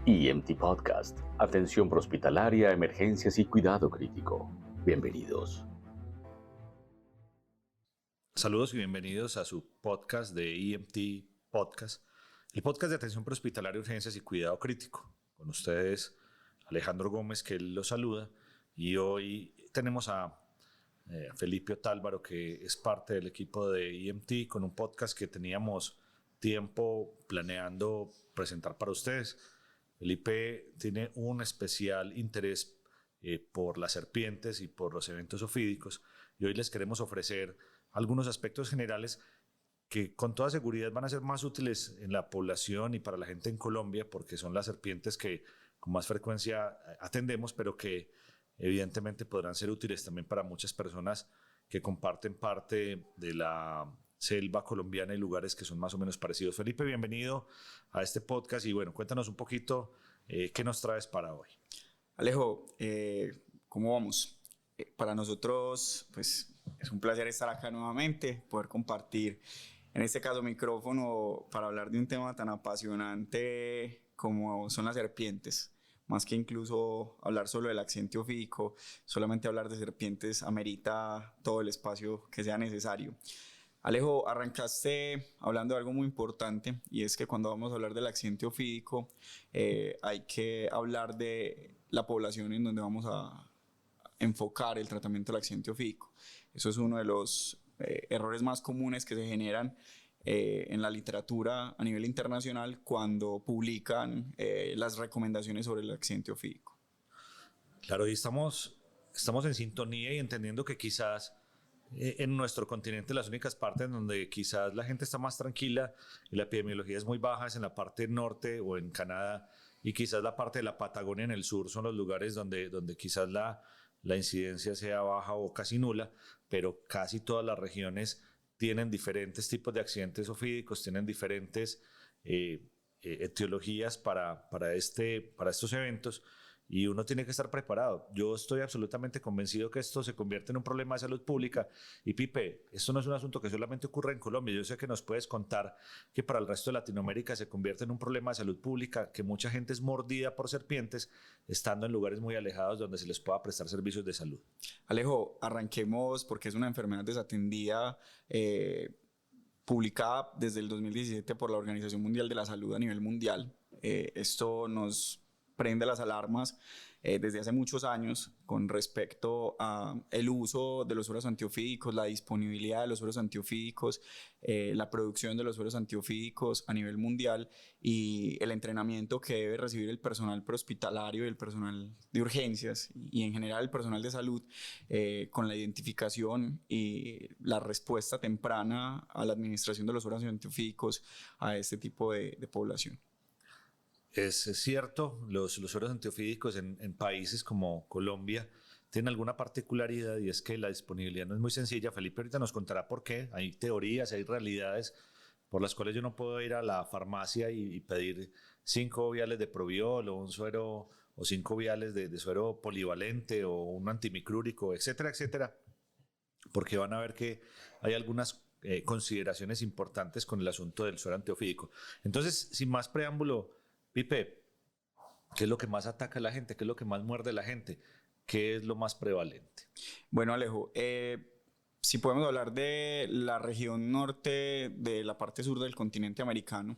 EMT Podcast, atención prehospitalaria, emergencias y cuidado crítico. Bienvenidos. Saludos y bienvenidos a su podcast de EMT Podcast, el podcast de atención prehospitalaria, urgencias y cuidado crítico. Con ustedes, Alejandro Gómez, que los saluda, y hoy tenemos a Felipe Otálvaro, que es parte del equipo de EMT, con un podcast que teníamos tiempo planeando presentar para ustedes. Felipe tiene un especial interés por las serpientes y por los eventos ofídicos, y hoy les queremos ofrecer algunos aspectos generales que con toda seguridad van a ser más útiles en la población y para la gente en Colombia, porque son las serpientes que con más frecuencia atendemos, pero que evidentemente podrán ser útiles también para muchas personas que comparten parte de la selva colombiana y lugares que son más o menos parecidos. Felipe, bienvenido a este podcast y bueno, cuéntanos un poquito qué nos traes para hoy. Alejo, ¿cómo vamos? Para nosotros, pues es un placer estar acá nuevamente, poder compartir, en este caso, micrófono para hablar de un tema tan apasionante como son las serpientes. Más que incluso hablar solo del accidente ofídico, solamente hablar de serpientes amerita todo el espacio que sea necesario. Alejo, arrancaste hablando de algo muy importante, y es que cuando vamos a hablar del accidente ofídico hay que hablar de la población en donde vamos a enfocar el tratamiento del accidente ofídico. Eso es uno de los errores más comunes que se generan en la literatura a nivel internacional cuando publican las recomendaciones sobre el accidente ofídico. Claro, y estamos en sintonía y entendiendo que quizás en nuestro continente las únicas partes donde quizás la gente está más tranquila y la epidemiología es muy baja es en la parte norte o en Canadá, y quizás la parte de la Patagonia en el sur son los lugares donde quizás la incidencia sea baja o casi nula, pero casi todas las regiones tienen diferentes tipos de accidentes ofídicos, tienen diferentes etiologías para estos eventos, y uno tiene que estar preparado. Yo estoy absolutamente convencido que esto se convierte en un problema de salud pública. Y Pipe, esto no es un asunto que solamente ocurre en Colombia. Yo sé que nos puedes contar que para el resto de Latinoamérica se convierte en un problema de salud pública, que mucha gente es mordida por serpientes estando en lugares muy alejados donde se les pueda prestar servicios de salud. Alejo, arranquemos porque es una enfermedad desatendida, publicada desde el 2017 por la Organización Mundial de la Salud a nivel mundial. Esto nos prende las alarmas desde hace muchos años con respecto a el uso de los sueros antiofídicos, la disponibilidad de los sueros antiofídicos, la producción de los sueros antiofídicos a nivel mundial y el entrenamiento que debe recibir el personal prehospitalario y el personal de urgencias y en general el personal de salud con la identificación y la respuesta temprana a la administración de los sueros antiofídicos a este tipo de población. Es cierto, los sueros antiofídicos en países como Colombia tienen alguna particularidad, y es que la disponibilidad no es muy sencilla. Felipe ahorita nos contará por qué. Hay teorías, hay realidades por las cuales yo no puedo ir a la farmacia y pedir 5 viales de Proviol o un suero o 5 viales de suero polivalente o un antimicrúrico, etcétera, etcétera, porque van a ver que hay algunas consideraciones importantes con el asunto del suero antiofídico. Entonces, sin más preámbulo, Pipe, ¿qué es lo que más ataca a la gente? ¿Qué es lo que más muerde a la gente? ¿Qué es lo más prevalente? Bueno, Alejo, si podemos hablar de la región norte de la parte sur del continente americano,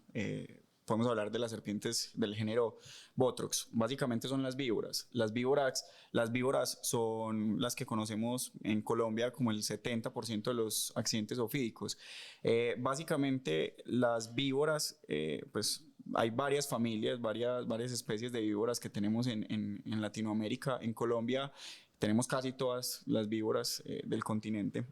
podemos hablar de las serpientes del género Botrox. Básicamente son las víboras. Las víboras son las que conocemos en Colombia como el 70% de los accidentes ofídicos. Básicamente las víboras, pues hay varias familias, varias especies de víboras que tenemos en Latinoamérica. En Colombia tenemos casi todas las víboras del continente.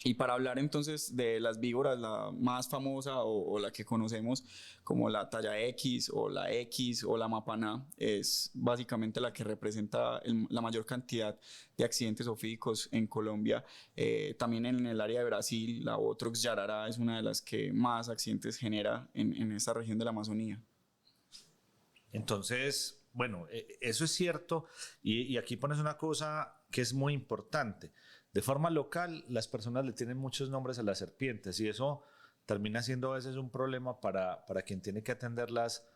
Y para hablar entonces de las víboras, la más famosa o la que conocemos como la talla X o la mapaná, es básicamente la que representa la mayor cantidad de accidentes ofídicos en Colombia. También en el área de Brasil, la Botrox yarará es una de las que más accidentes genera en esta región de la Amazonía. Entonces, bueno, eso es cierto, y aquí pones una cosa que es muy importante. De forma local, las personas le tienen muchos nombres a las serpientes, y eso termina siendo a veces un problema para quien tiene que atender las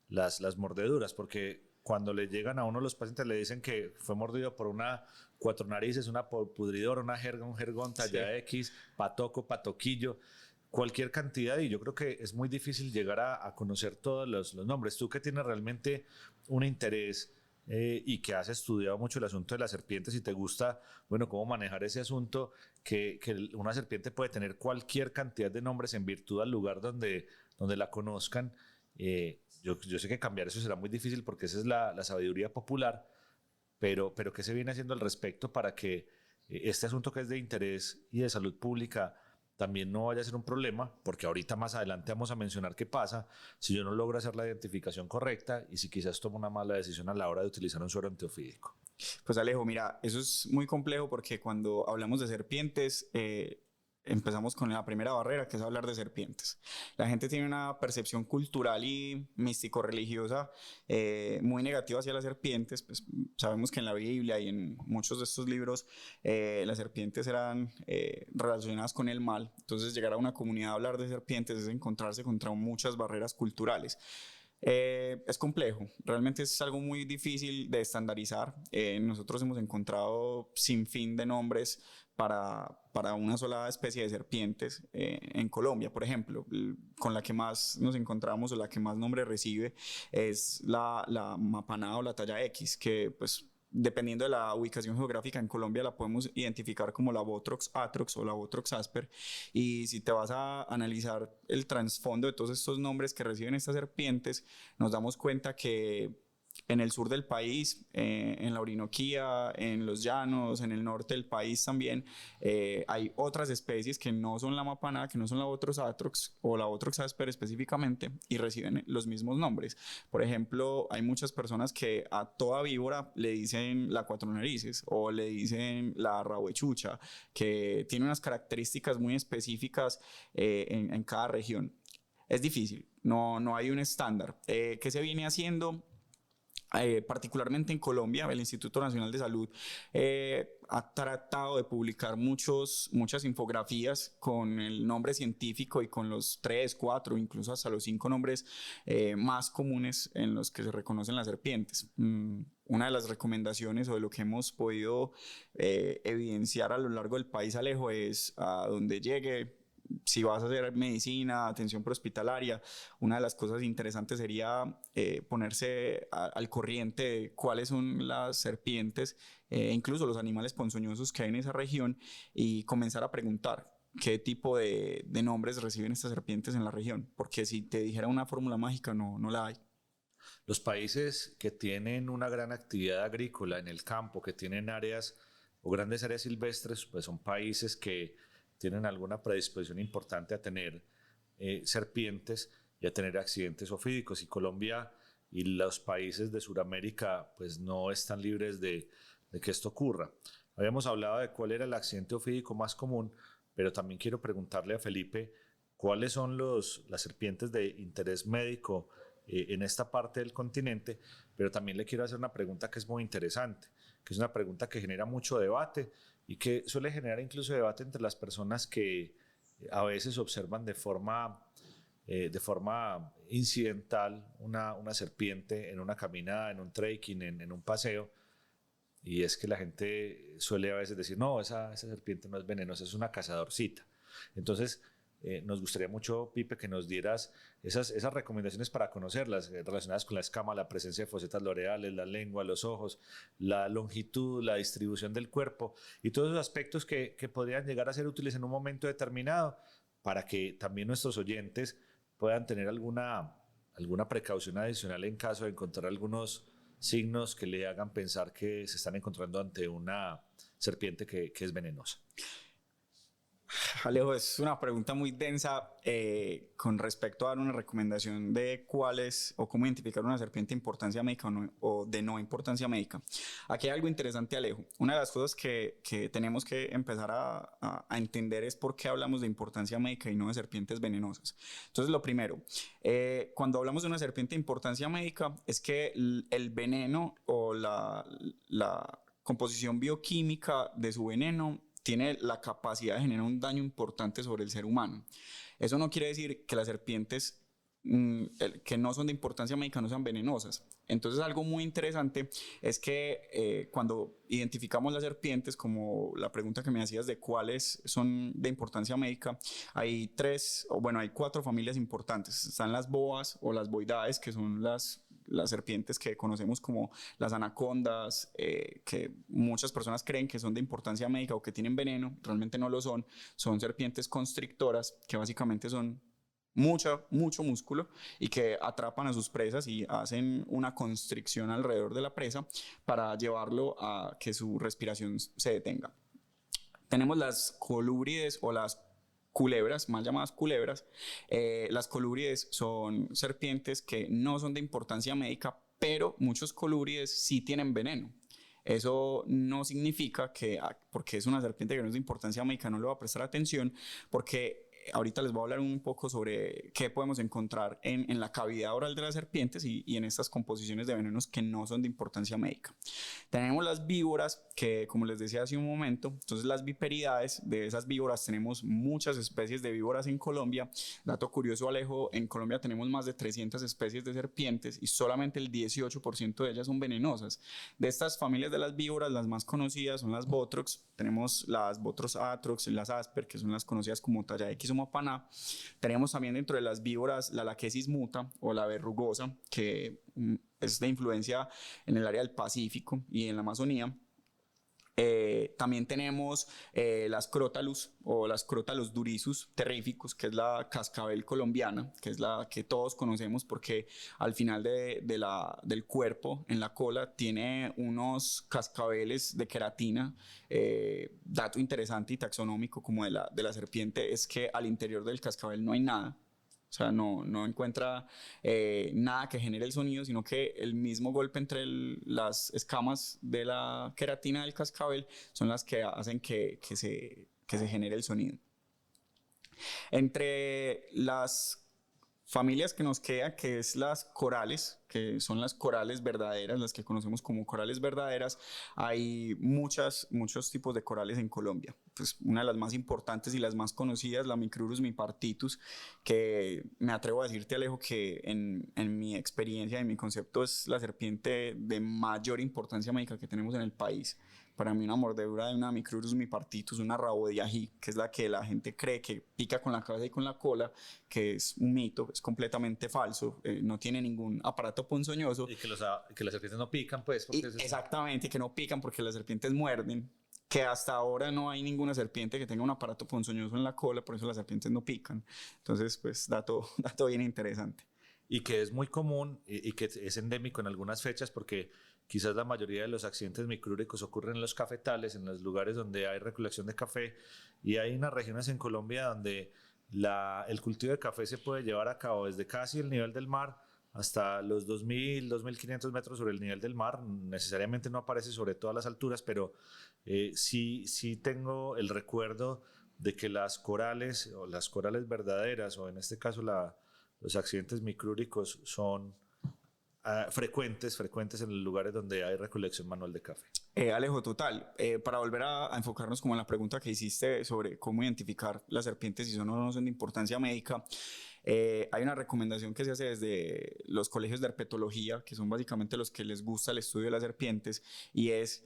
las mordeduras, porque cuando le llegan a uno los pacientes le dicen que fue mordido por una cuatro narices, una pudridora, una jerga, un jergón, talla X, patoco, patoquillo, cualquier cantidad, y yo creo que es muy difícil llegar a conocer todos los nombres. Tú que tienes realmente un interés y que has estudiado mucho el asunto de las serpientes y te gusta, bueno, cómo manejar ese asunto, que una serpiente puede tener cualquier cantidad de nombres en virtud al lugar donde la conozcan. Yo sé que cambiar eso será muy difícil porque esa es la sabiduría popular, pero ¿qué se viene haciendo al respecto para que este asunto que es de interés y de salud pública también no vaya a ser un problema? Porque ahorita más adelante vamos a mencionar qué pasa si yo no logro hacer la identificación correcta y si quizás tomo una mala decisión a la hora de utilizar un suero antiofídico. Pues Alejo, mira, eso es muy complejo porque cuando hablamos de serpientes, empezamos con la primera barrera, que es hablar de serpientes. La gente tiene una percepción cultural y místico-religiosa muy negativa hacia las serpientes. Pues sabemos que en la Biblia y en muchos de estos libros las serpientes eran relacionadas con el mal. Entonces llegar a una comunidad a hablar de serpientes es encontrarse contra muchas barreras culturales. Es complejo, realmente es algo muy difícil de estandarizar. Nosotros hemos encontrado sin fin de nombres para una sola especie de serpientes en Colombia, por ejemplo. Con la que más nos encontramos o la que más nombre recibe es la mapanada o la talla X, que pues dependiendo de la ubicación geográfica en Colombia la podemos identificar como la Botrox atrox o la Botrox asper. Y si te vas a analizar el trasfondo de todos estos nombres que reciben estas serpientes, nos damos cuenta que en el sur del país, en la Orinoquía, en los llanos, en el norte del país también, hay otras especies que no son la mapanada, que no son la Botrox atrox o la Botrox asper específicamente, y reciben los mismos nombres. Por ejemplo, hay muchas personas que a toda víbora le dicen la cuatro narices o le dicen la rabuechucha, que tiene unas características muy específicas en cada región. Es difícil, no hay un estándar. ¿Qué se viene haciendo? Particularmente en Colombia, el Instituto Nacional de Salud ha tratado de publicar muchas infografías con el nombre científico y con los 3, 4, incluso hasta los 5 nombres más comunes en los que se reconocen las serpientes. Una de las recomendaciones o de lo que hemos podido evidenciar a lo largo del país, Alejo, es a donde llegue. Si vas a hacer medicina, atención prehospitalaria, una de las cosas interesantes sería ponerse al corriente de cuáles son las serpientes, incluso los animales ponzoñosos que hay en esa región, y comenzar a preguntar qué tipo de nombres reciben estas serpientes en la región, porque si te dijera una fórmula mágica, no la hay. Los países que tienen una gran actividad agrícola en el campo, que tienen áreas o grandes áreas silvestres, pues son países que tienen alguna predisposición importante a tener serpientes y a tener accidentes ofídicos. Y Colombia y los países de Sudamérica pues no están libres de que esto ocurra. Habíamos hablado de cuál era el accidente ofídico más común, pero también quiero preguntarle a Felipe cuáles son las serpientes de interés médico en esta parte del continente, pero también le quiero hacer una pregunta que es muy interesante, que es una pregunta que genera mucho debate y que suele generar incluso debate entre las personas que a veces observan de forma incidental una serpiente en una caminada, en un trekking, en un paseo, y es que la gente suele a veces decir, no, esa serpiente no es venenosa, es una cazadorcita. Entonces, nos gustaría mucho, Pipe, que nos dieras esas recomendaciones para conocerlas, relacionadas con la escama, la presencia de fosetas loreales, la lengua, los ojos, la longitud, la distribución del cuerpo y todos esos aspectos que podrían llegar a ser útiles en un momento determinado para que también nuestros oyentes puedan tener alguna precaución adicional en caso de encontrar algunos signos que le hagan pensar que se están encontrando ante una serpiente que es venenosa. Alejo, es una pregunta muy densa con respecto a dar una recomendación de cuál es o cómo identificar una serpiente de importancia médica o de no importancia médica. Aquí hay algo interesante, Alejo. Una de las cosas que tenemos que empezar a entender es por qué hablamos de importancia médica y no de serpientes venenosas. Entonces, lo primero, cuando hablamos de una serpiente de importancia médica es que el veneno o la composición bioquímica de su veneno tiene la capacidad de generar un daño importante sobre el ser humano. Eso no quiere decir que las serpientes que no son de importancia médica no sean venenosas. Entonces algo muy interesante es que cuando identificamos las serpientes, como la pregunta que me hacías de cuáles son de importancia médica, hay hay 4 familias importantes. Están las boas o las boidaes, que son las serpientes que conocemos como las anacondas, que muchas personas creen que son de importancia médica o que tienen veneno, realmente no lo son. Son serpientes constrictoras que básicamente son mucho músculo y que atrapan a sus presas y hacen una constricción alrededor de la presa para llevarlo a que su respiración se detenga. Tenemos las colúbrides o las culebras, mal llamadas culebras. Las colúbrides son serpientes que no son de importancia médica, pero muchos colúbrides sí tienen veneno. Eso no significa que porque es una serpiente que no es de importancia médica no le va a prestar atención, porque ahorita les voy a hablar un poco sobre qué podemos encontrar en la cavidad oral de las serpientes y en estas composiciones de venenos que no son de importancia médica. Tenemos las víboras, que como les decía hace un momento, entonces las viperidades, de esas víboras tenemos muchas especies de víboras en Colombia. Dato curioso, Alejo, en Colombia tenemos más de 300 especies de serpientes y solamente el 18% de ellas son venenosas. De estas familias de las víboras, las más conocidas son las Botrox. Tenemos las Botrox atrox y las Asper, que son las conocidas como talla X o Mapaná. Tenemos también dentro de las víboras la Lachesis muta o la verrugosa, que es de influencia en el área del Pacífico y en la Amazonía. También tenemos las Crotalus o las Crotalus durisus terrificus, que es la cascabel colombiana, que es la que todos conocemos porque al final del cuerpo, en la cola, tiene unos cascabeles de queratina. Dato interesante y taxonómico como de la serpiente es que al interior del cascabel no hay nada. O sea, no encuentra nada que genere el sonido, sino que el mismo golpe entre las escamas de la queratina del cascabel son las que hacen que se genere el sonido. Entre las familias que nos quedan, que es las corales, que son las corales verdaderas, las que conocemos como corales verdaderas, hay muchos tipos de corales en Colombia. Pues una de las más importantes y las más conocidas, la Micrurus mipartitus, que me atrevo a decirte, Alejo, que en mi experiencia, en mi concepto, es la serpiente de mayor importancia médica que tenemos en el país. Para mí una mordedura de una Micrurus mipartitus, una rabo de ají, que es la que la gente cree que pica con la cabeza y con la cola, que es un mito, es completamente falso, no tiene ningún aparato ponzoñoso. Y que las serpientes no pican, pues. Exactamente, que no pican porque las serpientes muerden. Que hasta ahora no hay ninguna serpiente que tenga un aparato ponzoñoso en la cola, por eso las serpientes no pican. Entonces, pues, dato bien interesante. Y que es muy común y que es endémico en algunas fechas porque quizás la mayoría de los accidentes micrúricos ocurren en los cafetales, en los lugares donde hay recolección de café, y hay unas regiones en Colombia donde el cultivo de café se puede llevar a cabo desde casi el nivel del mar hasta los 2.000, 2.500 metros sobre el nivel del mar. Necesariamente no aparece sobre todas las alturas, pero sí tengo el recuerdo de que las corales o las corales verdaderas, o en este caso los accidentes micrúricos, son frecuentes en los lugares donde hay recolección manual de café. Alejo, total, para volver a enfocarnos como en la pregunta que hiciste sobre cómo identificar las serpientes si son o no son de importancia médica, hay una recomendación que se hace desde los colegios de herpetología, que son básicamente los que les gusta el estudio de las serpientes, y es,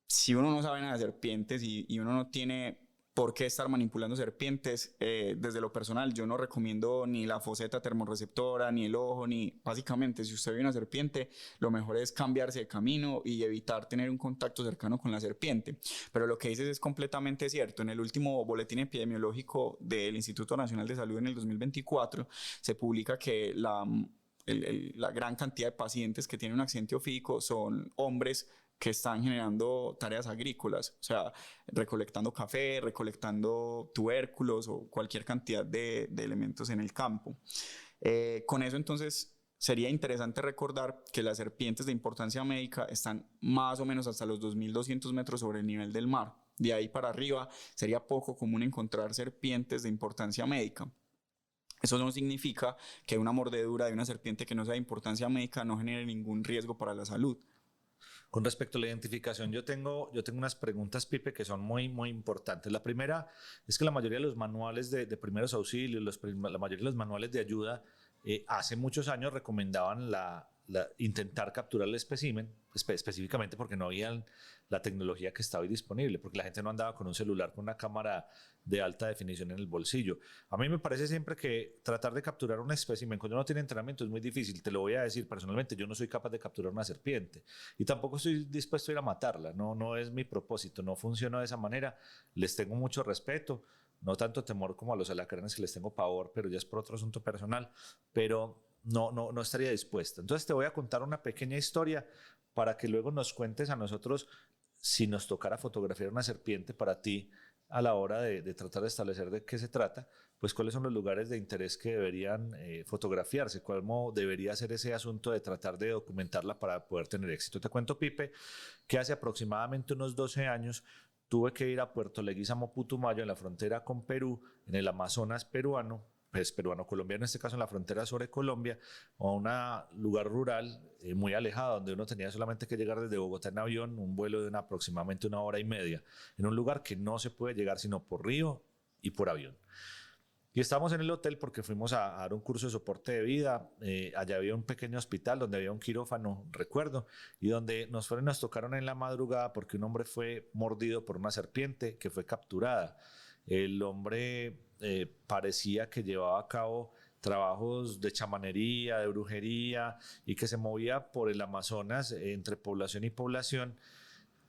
si uno no sabe nada de serpientes y uno no tiene por qué estar manipulando serpientes, desde lo personal yo no recomiendo ni la foseta termorreceptora, ni el ojo, ni básicamente si usted ve una serpiente, lo mejor es cambiarse de camino y evitar tener un contacto cercano con la serpiente. Pero lo que dices es completamente cierto. En el último boletín epidemiológico del Instituto Nacional de Salud en el 2024 se publica que la gran cantidad de pacientes que tienen un accidente ofídico son hombres que están generando tareas agrícolas, o sea, recolectando café, recolectando tubérculos o cualquier cantidad de elementos en el campo. Con eso, entonces, sería interesante recordar que las serpientes de importancia médica están más o menos hasta los 2.200 metros sobre el nivel del mar. De ahí para arriba sería poco común encontrar serpientes de importancia médica. Eso no significa que una mordedura de una serpiente que no sea de importancia médica no genere ningún riesgo para la salud. Con respecto a la identificación, yo tengo unas preguntas, Pipe, que son muy, muy importantes. La primera es que la mayoría de los manuales de primeros auxilios, la mayoría de los manuales de ayuda hace muchos años recomendaban intentar capturar el espécimen, específicamente porque no había la tecnología que está hoy disponible, porque la gente no andaba con un celular con una cámara de alta definición en el bolsillo. A mí me parece siempre que tratar de capturar un espécimen cuando uno tiene entrenamiento es muy difícil. Te lo voy a decir personalmente, yo no soy capaz de capturar una serpiente y tampoco estoy dispuesto a ir a matarla. No es mi propósito, no funciona de esa manera. Les tengo mucho respeto, no tanto temor como a los alacranes, que les tengo pavor, pero ya es por otro asunto personal, pero no estaría dispuesta. Entonces te voy a contar una pequeña historia para que luego nos cuentes a nosotros si nos tocara fotografiar una serpiente para ti a la hora de tratar de establecer de qué se trata, pues cuáles son los lugares de interés que deberían fotografiarse, cómo debería ser ese asunto de tratar de documentarla para poder tener éxito. Te cuento, Pipe, que hace aproximadamente unos 12 años tuve que ir a Puerto Leguízamo, Putumayo, en la frontera con Perú, en el Amazonas peruano, pues peruano-colombiano, en este caso en la frontera sobre Colombia, a un lugar rural muy alejado, donde uno tenía solamente que llegar desde Bogotá en avión, un vuelo de aproximadamente 1 hora y media, en un lugar que no se puede llegar sino por río y por avión. Y estábamos en el hotel porque fuimos a dar un curso de soporte de vida. Allá había un pequeño hospital donde había un quirófano, recuerdo, y donde nos tocaron en la madrugada porque un hombre fue mordido por una serpiente que fue capturada. El hombre parecía que llevaba a cabo trabajos de chamanería, de brujería, y que se movía por el Amazonas entre población y población,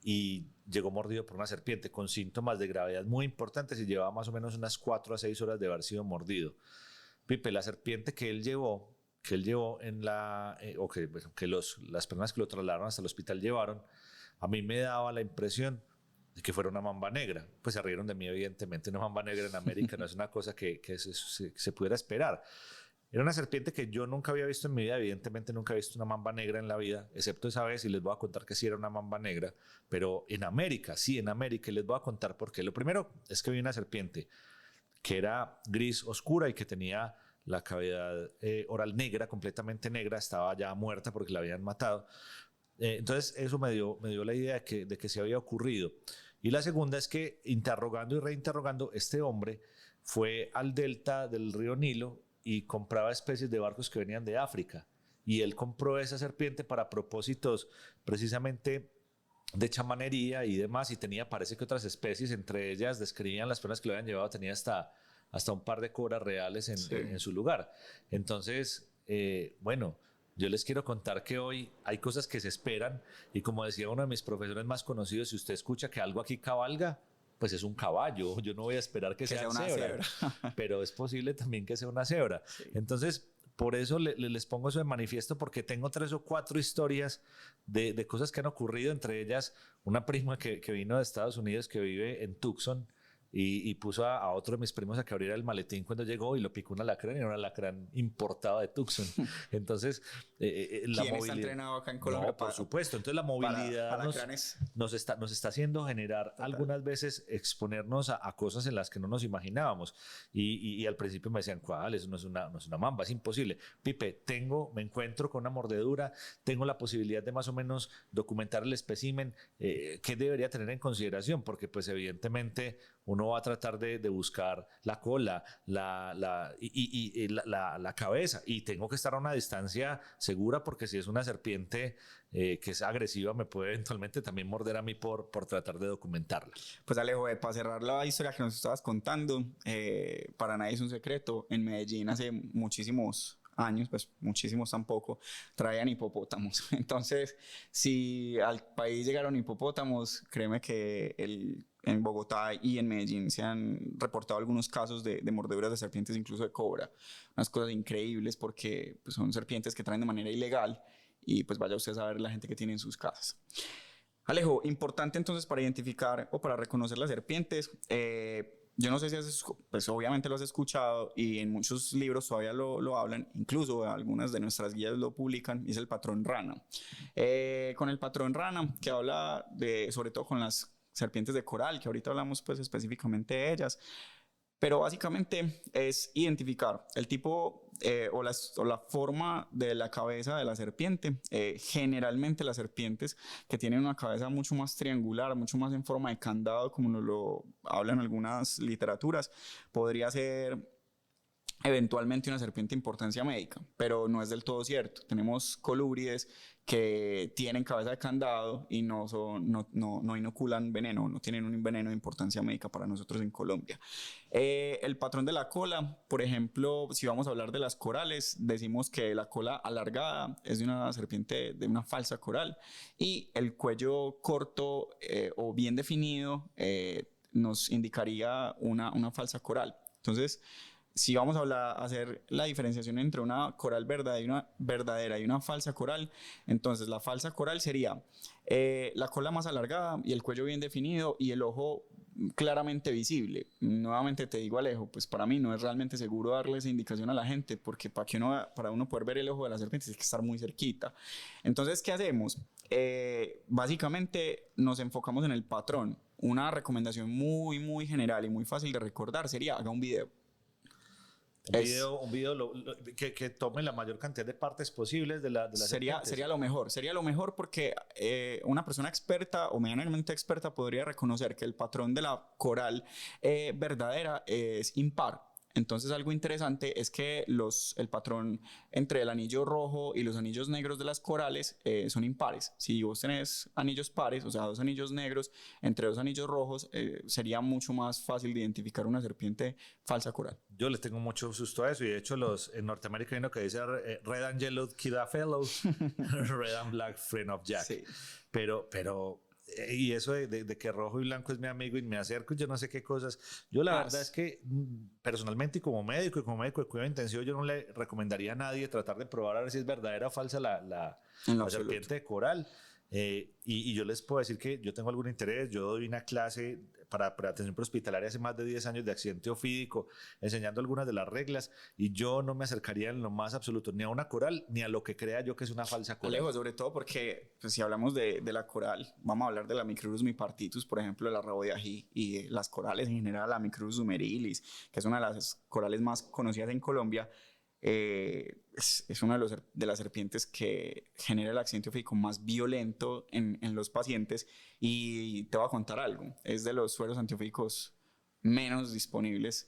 y llegó mordido por una serpiente con síntomas de gravedad muy importantes y llevaba más o menos unas 4 a 6 horas de haber sido mordido. Pipe, la serpiente que él llevó en las personas que lo trasladaron hasta el hospital llevaron, a mí me daba la impresión de que fuera una mamba negra. Pues se rieron de mí, evidentemente. Una mamba negra en América no es una cosa que se pudiera esperar. Era una serpiente que yo nunca había visto en mi vida. Evidentemente nunca he visto una mamba negra en la vida, excepto esa vez, y les voy a contar que sí era una mamba negra, pero en América, sí, en América, y les voy a contar por qué. Lo primero es que vi una serpiente que era gris oscura y que tenía la cavidad oral negra, completamente negra, estaba ya muerta porque la habían matado. Entonces eso me dio la idea de que se había ocurrido. Y la segunda es que, interrogando y reinterrogando, este hombre fue al delta del río Nilo y compraba especies de barcos que venían de África. Y él compró esa serpiente para propósitos precisamente de chamanería y demás, y tenía, parece que otras especies, entre ellas describían las personas que lo habían llevado, tenía hasta un par de cobras reales en su lugar. Entonces, bueno, yo les quiero contar que hoy hay cosas que se esperan, y como decía uno de mis profesores más conocidos, si usted escucha que algo aquí cabalga, pues es un caballo. Yo no voy a esperar que sea una cebra, pero es posible también que sea una cebra. Sí. Entonces, por eso les pongo eso de manifiesto, porque tengo 3 o 4 historias de cosas que han ocurrido, entre ellas una prima que vino de Estados Unidos, que vive en Tucson, y puso a otro de mis primos a que abriera el maletín cuando llegó, y lo picó un alacrán, y era un alacrán importado de Tucson. Entonces, la movilidad... está entrenado acá en Colombia? No, por supuesto. Entonces la movilidad nos está haciendo generar algunas veces exponernos a cosas en las que no nos imaginábamos. Y al principio me decían, ¿cuál? Eso no es una mamba, es imposible. Pipe, me encuentro con una mordedura, tengo la posibilidad de más o menos documentar el espécimen. ¿Qué debería tener en consideración? Porque pues evidentemente uno va a tratar de buscar la cola, la cabeza, y tengo que estar a una distancia segura, porque si es una serpiente que es agresiva, me puede eventualmente también morder a mí por tratar de documentarla. Pues Alejo, para cerrar la historia que nos estabas contando, para nadie es un secreto, en Medellín hace muchísimos años, pues muchísimos tampoco, traían hipopótamos. Entonces, si al país llegaron hipopótamos, créeme que en Bogotá y en Medellín se han reportado algunos casos de mordeduras de serpientes, incluso de cobra. Unas cosas increíbles, porque pues, son serpientes que traen de manera ilegal, y pues vaya usted a saber la gente que tiene en sus casas. Alejo, importante entonces para identificar o para reconocer las serpientes, yo no sé si pues obviamente lo has escuchado, y en muchos libros todavía lo hablan, incluso algunas de nuestras guías lo publican, y es el patrón rana. Con el patrón rana, que habla sobre todo con las serpientes de coral, que ahorita hablamos pues específicamente de ellas, pero básicamente es identificar el tipo o la forma de la cabeza de la serpiente. Generalmente las serpientes que tienen una cabeza mucho más triangular, mucho más en forma de candado, como nos lo hablan algunas literaturas, podría ser eventualmente una serpiente de importancia médica, pero no es del todo cierto. Tenemos colúbrides que tienen cabeza de candado y no inoculan veneno, no tienen un veneno de importancia médica para nosotros en Colombia. El patrón de la cola, por ejemplo, si vamos a hablar de las corales, decimos que la cola alargada es de una serpiente, de una falsa coral, y el cuello corto o bien definido nos indicaría una falsa coral. Entonces, si vamos a hacer la diferenciación entre una coral verdadera y una falsa coral, entonces la falsa coral sería la cola más alargada y el cuello bien definido y el ojo claramente visible. Nuevamente te digo, Alejo, pues para mí no es realmente seguro darle esa indicación a la gente, porque para uno poder ver el ojo de la serpiente hay que estar muy cerquita. Entonces, ¿qué hacemos? Básicamente nos enfocamos en el patrón. Una recomendación muy general y muy fácil de recordar sería: haga un video. Un video que tome la mayor cantidad de partes posibles de la sería lo mejor porque una persona experta o medianamente experta podría reconocer que el patrón de la coral verdadera es impar. Entonces, algo interesante es que el patrón entre el anillo rojo y los anillos negros de las corales son impares. Si vos tenés anillos pares, o sea, 2 anillos negros entre 2 anillos rojos, sería mucho más fácil de identificar una serpiente falsa coral. Yo les tengo mucho susto a eso, y de hecho en Norteamérica hay uno que dice Red and Yellow Kid a Fellow, Red and Black Friend of Jack. Sí. Pero y eso de que rojo y blanco es mi amigo y me acerco, yo no sé qué cosas. Yo la verdad es que personalmente, y como médico de cuidado intensivo, yo no le recomendaría a nadie tratar de probar a ver si es verdadera o falsa la serpiente de coral. Y yo les puedo decir que yo tengo algún interés. Yo doy una clase para atención prehospitalaria hace más de 10 años de accidente ofídico, enseñando algunas de las reglas, y yo no me acercaría en lo más absoluto ni a una coral ni a lo que crea yo que es una falsa coral. Alejo, sobre todo porque pues, si hablamos de la coral, vamos a hablar de la Micrurus mipartitus, por ejemplo, de la rabo de ají, y las corales en general, la Micrurus humerilis, que es una de las corales más conocidas en Colombia. Es una de las serpientes que genera el accidente ofídico más violento en los pacientes, y te voy a contar algo: es de los sueros antiofídicos menos disponibles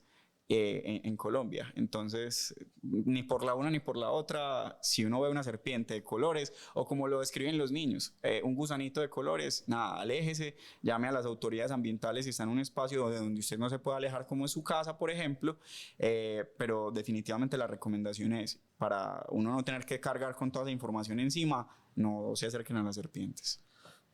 en Colombia. Entonces, ni por la una ni por la otra, si uno ve una serpiente de colores, o como lo describen los niños, un gusanito de colores, nada, aléjese, llame a las autoridades ambientales si está en un espacio donde usted no se puede alejar, como en su casa, por ejemplo. Pero definitivamente la recomendación es, para uno no tener que cargar con toda esa información encima, no se acerquen a las serpientes.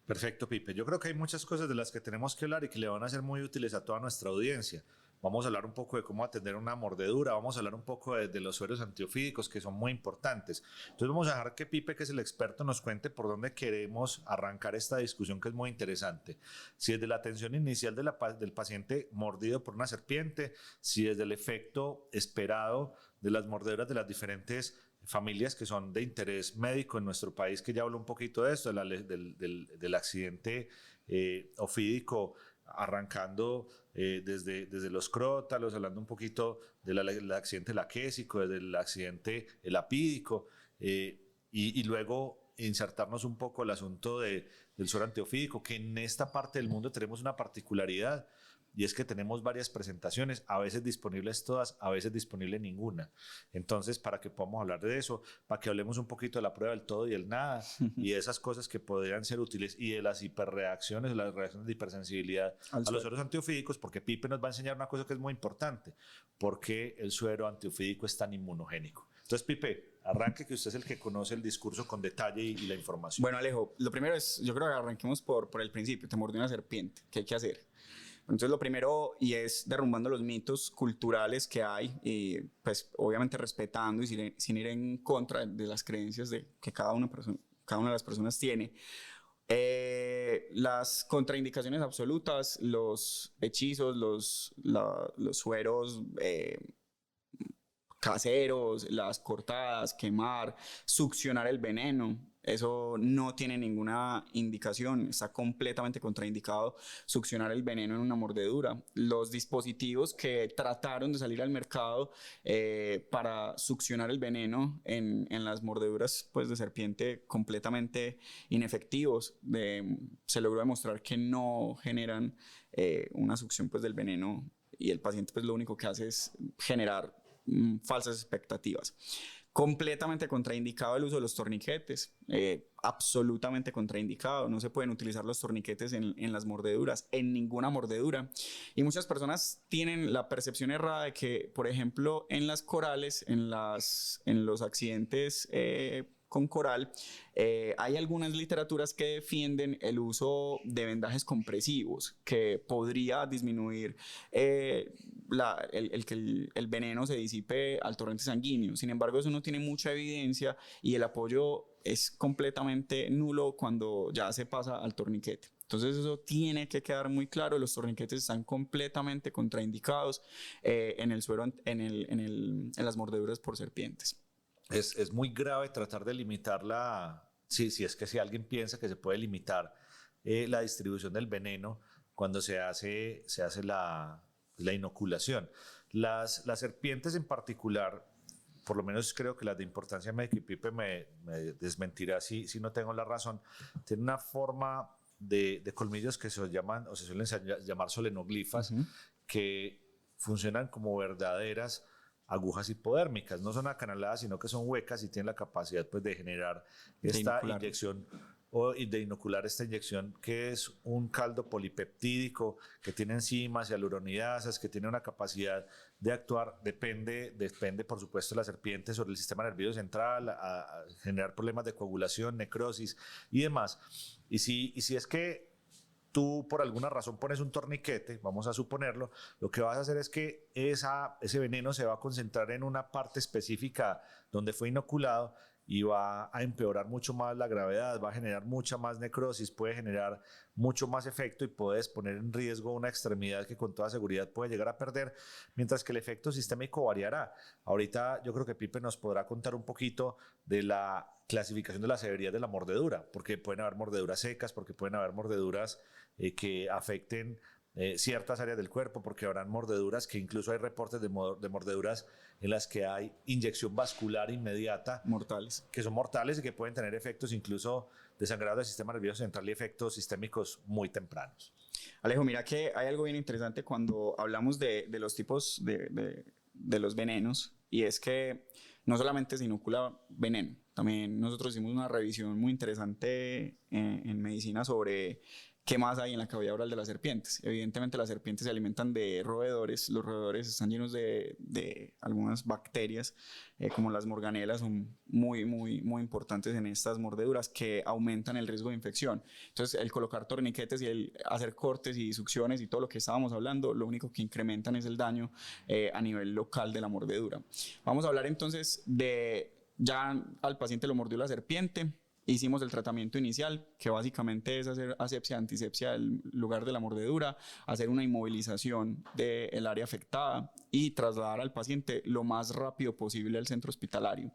Perfecto, Pipe. Yo creo que hay muchas cosas de las que tenemos que hablar y que le van a ser muy útiles a toda nuestra audiencia. Vamos a hablar un poco de cómo atender una mordedura, vamos a hablar un poco de los sueros antiofídicos, que son muy importantes. Entonces vamos a dejar que Pipe, que es el experto, nos cuente por dónde queremos arrancar esta discusión, que es muy interesante. Si desde la atención inicial del paciente mordido por una serpiente, si desde el efecto esperado de las mordeduras de las diferentes familias que son de interés médico en nuestro país, que ya habló un poquito de esto, del accidente ofídico, arrancando desde los crótalos, hablando un poquito del accidente laquésico, desde el accidente lapídico, y luego insertarnos un poco el asunto del suero antiofídico, que en esta parte del mundo tenemos una particularidad, y es que tenemos varias presentaciones, a veces disponibles todas, a veces disponible ninguna. Entonces, para que podamos hablar de eso, para que hablemos un poquito de la prueba del todo y el nada, y de esas cosas que podrían ser útiles, y de las hiperreacciones, las reacciones de hipersensibilidad a los sueros antiofídicos, porque Pipe nos va a enseñar una cosa que es muy importante: por qué el suero antiofídico es tan inmunogénico. Entonces, Pipe, arranque, que usted es el que conoce el discurso con detalle y la información. Bueno, Alejo, lo primero es, yo creo que arranquemos por el principio. Te mordió una serpiente, ¿qué hay que hacer? Entonces, lo primero, y es derrumbando los mitos culturales que hay, y pues obviamente respetando y sin ir en contra de las creencias que cada una de las personas tiene. Las contraindicaciones absolutas, los hechizos, los sueros caseros, las cortadas, quemar, succionar el veneno, eso no tiene ninguna indicación, está completamente contraindicado succionar el veneno en una mordedura. Los dispositivos que trataron de salir al mercado para succionar el veneno en las mordeduras pues, de serpiente, completamente inefectivos. Se logró demostrar que no generan una succión pues, del veneno, y el paciente pues, lo único que hace es generar falsas expectativas. Completamente contraindicado el uso de los torniquetes, absolutamente contraindicado. No se pueden utilizar los torniquetes en las mordeduras, en ninguna mordedura. Y muchas personas tienen la percepción errada de que, por ejemplo, en las corales, en los accidentes con coral, hay algunas literaturas que defienden el uso de vendajes compresivos, que podría disminuir que el veneno se disipe al torrente sanguíneo. Sin embargo, eso no tiene mucha evidencia y el apoyo es completamente nulo cuando ya se pasa al torniquete. Entonces eso tiene que quedar muy claro. Los torniquetes están completamente contraindicados en el suero, en las mordeduras por serpientes. Es muy grave tratar de limitar si alguien piensa que se puede limitar la distribución del veneno cuando se hace la inoculación. Las serpientes en particular, por lo menos creo que las de importancia médica, y Pipe me desmentirá si no tengo la razón, tienen una forma de colmillos que se suelen llamar solenoglifas, que funcionan como verdaderas agujas hipodérmicas. No son acanaladas, sino que son huecas y tienen la capacidad pues, de generar esta inyección o de inocular esta inyección, que es un caldo polipeptídico que tiene enzimas y hialuronidasas, que tiene una capacidad de actuar, depende por supuesto de la serpiente sobre el sistema nervioso central, a generar problemas de coagulación, necrosis y demás. Y si es que tú por alguna razón pones un torniquete, vamos a suponerlo, lo que vas a hacer es que ese veneno se va a concentrar en una parte específica donde fue inoculado y va a empeorar mucho más la gravedad, va a generar mucha más necrosis, puede generar mucho más efecto y puedes poner en riesgo una extremidad que con toda seguridad puede llegar a perder, mientras que el efecto sistémico variará. Ahorita yo creo que Pipe nos podrá contar un poquito de la clasificación de la severidad de la mordedura, porque pueden haber mordeduras secas, porque pueden haber mordeduras que afecten ciertas áreas del cuerpo, porque habrán mordeduras que incluso hay reportes de mordeduras en las que hay inyección vascular inmediata, mortales, que son mortales y que pueden tener efectos incluso de sangrado del sistema nervioso central y efectos sistémicos muy tempranos. Alejo, mira que hay algo bien interesante cuando hablamos de los tipos de los venenos, y es que no solamente se inocula veneno, también nosotros hicimos una revisión muy interesante en medicina sobre qué más hay en la cavidad oral de las serpientes. Evidentemente las serpientes se alimentan de roedores. Los roedores están llenos de algunas bacterias, como las morganelas, son muy, muy, muy importantes en estas mordeduras que aumentan el riesgo de infección. Entonces el colocar torniquetes y el hacer cortes y succiones y todo lo que estábamos hablando, lo único que incrementan es el daño a nivel local de la mordedura. Vamos a hablar entonces ya al paciente lo mordió la serpiente. Hicimos el tratamiento inicial, que básicamente es hacer asepsia, antisepsia del lugar de la mordedura, hacer una inmovilización del área afectada y trasladar al paciente lo más rápido posible al centro hospitalario.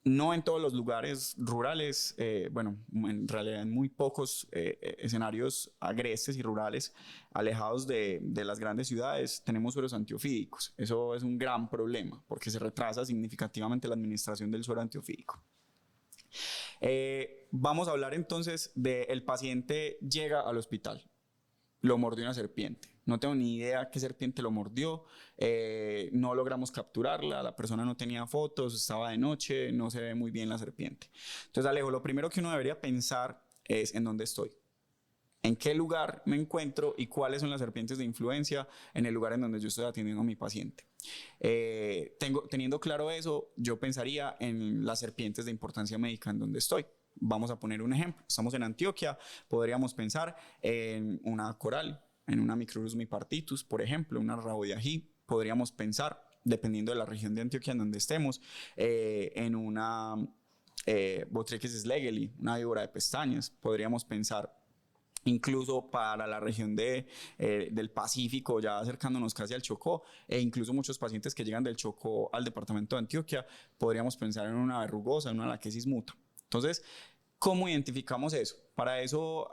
No en todos los lugares rurales, en realidad en muy pocos escenarios agrestes y rurales, alejados de las grandes ciudades, tenemos sueros antiofídicos. Eso es un gran problema porque se retrasa significativamente la administración del suero antiofídico. Vamos a hablar entonces del paciente llega al hospital, lo mordió una serpiente, no tengo ni idea qué serpiente lo mordió, no logramos capturarla, la persona no tenía fotos, estaba de noche, no se ve muy bien la serpiente. Entonces, Alejo, lo primero que uno debería pensar es en dónde estoy, en qué lugar me encuentro y cuáles son las serpientes de influencia en el lugar en donde yo estoy atendiendo a mi paciente. Teniendo claro eso, yo pensaría en las serpientes de importancia médica en donde estoy. Vamos a poner un ejemplo. Estamos en Antioquia, podríamos pensar en una coral, en una Micrurus mipartitus, por ejemplo, una rabo de ají. Podríamos pensar, dependiendo de la región de Antioquia en donde estemos, en una Botrytis schlegeli, una víbora de pestañas. Podríamos pensar incluso para la región del Pacífico, ya acercándonos casi al Chocó, e incluso muchos pacientes que llegan del Chocó al departamento de Antioquia, podríamos pensar en una verrugosa, en una laquesis muta. Entonces, ¿cómo identificamos eso? Para eso,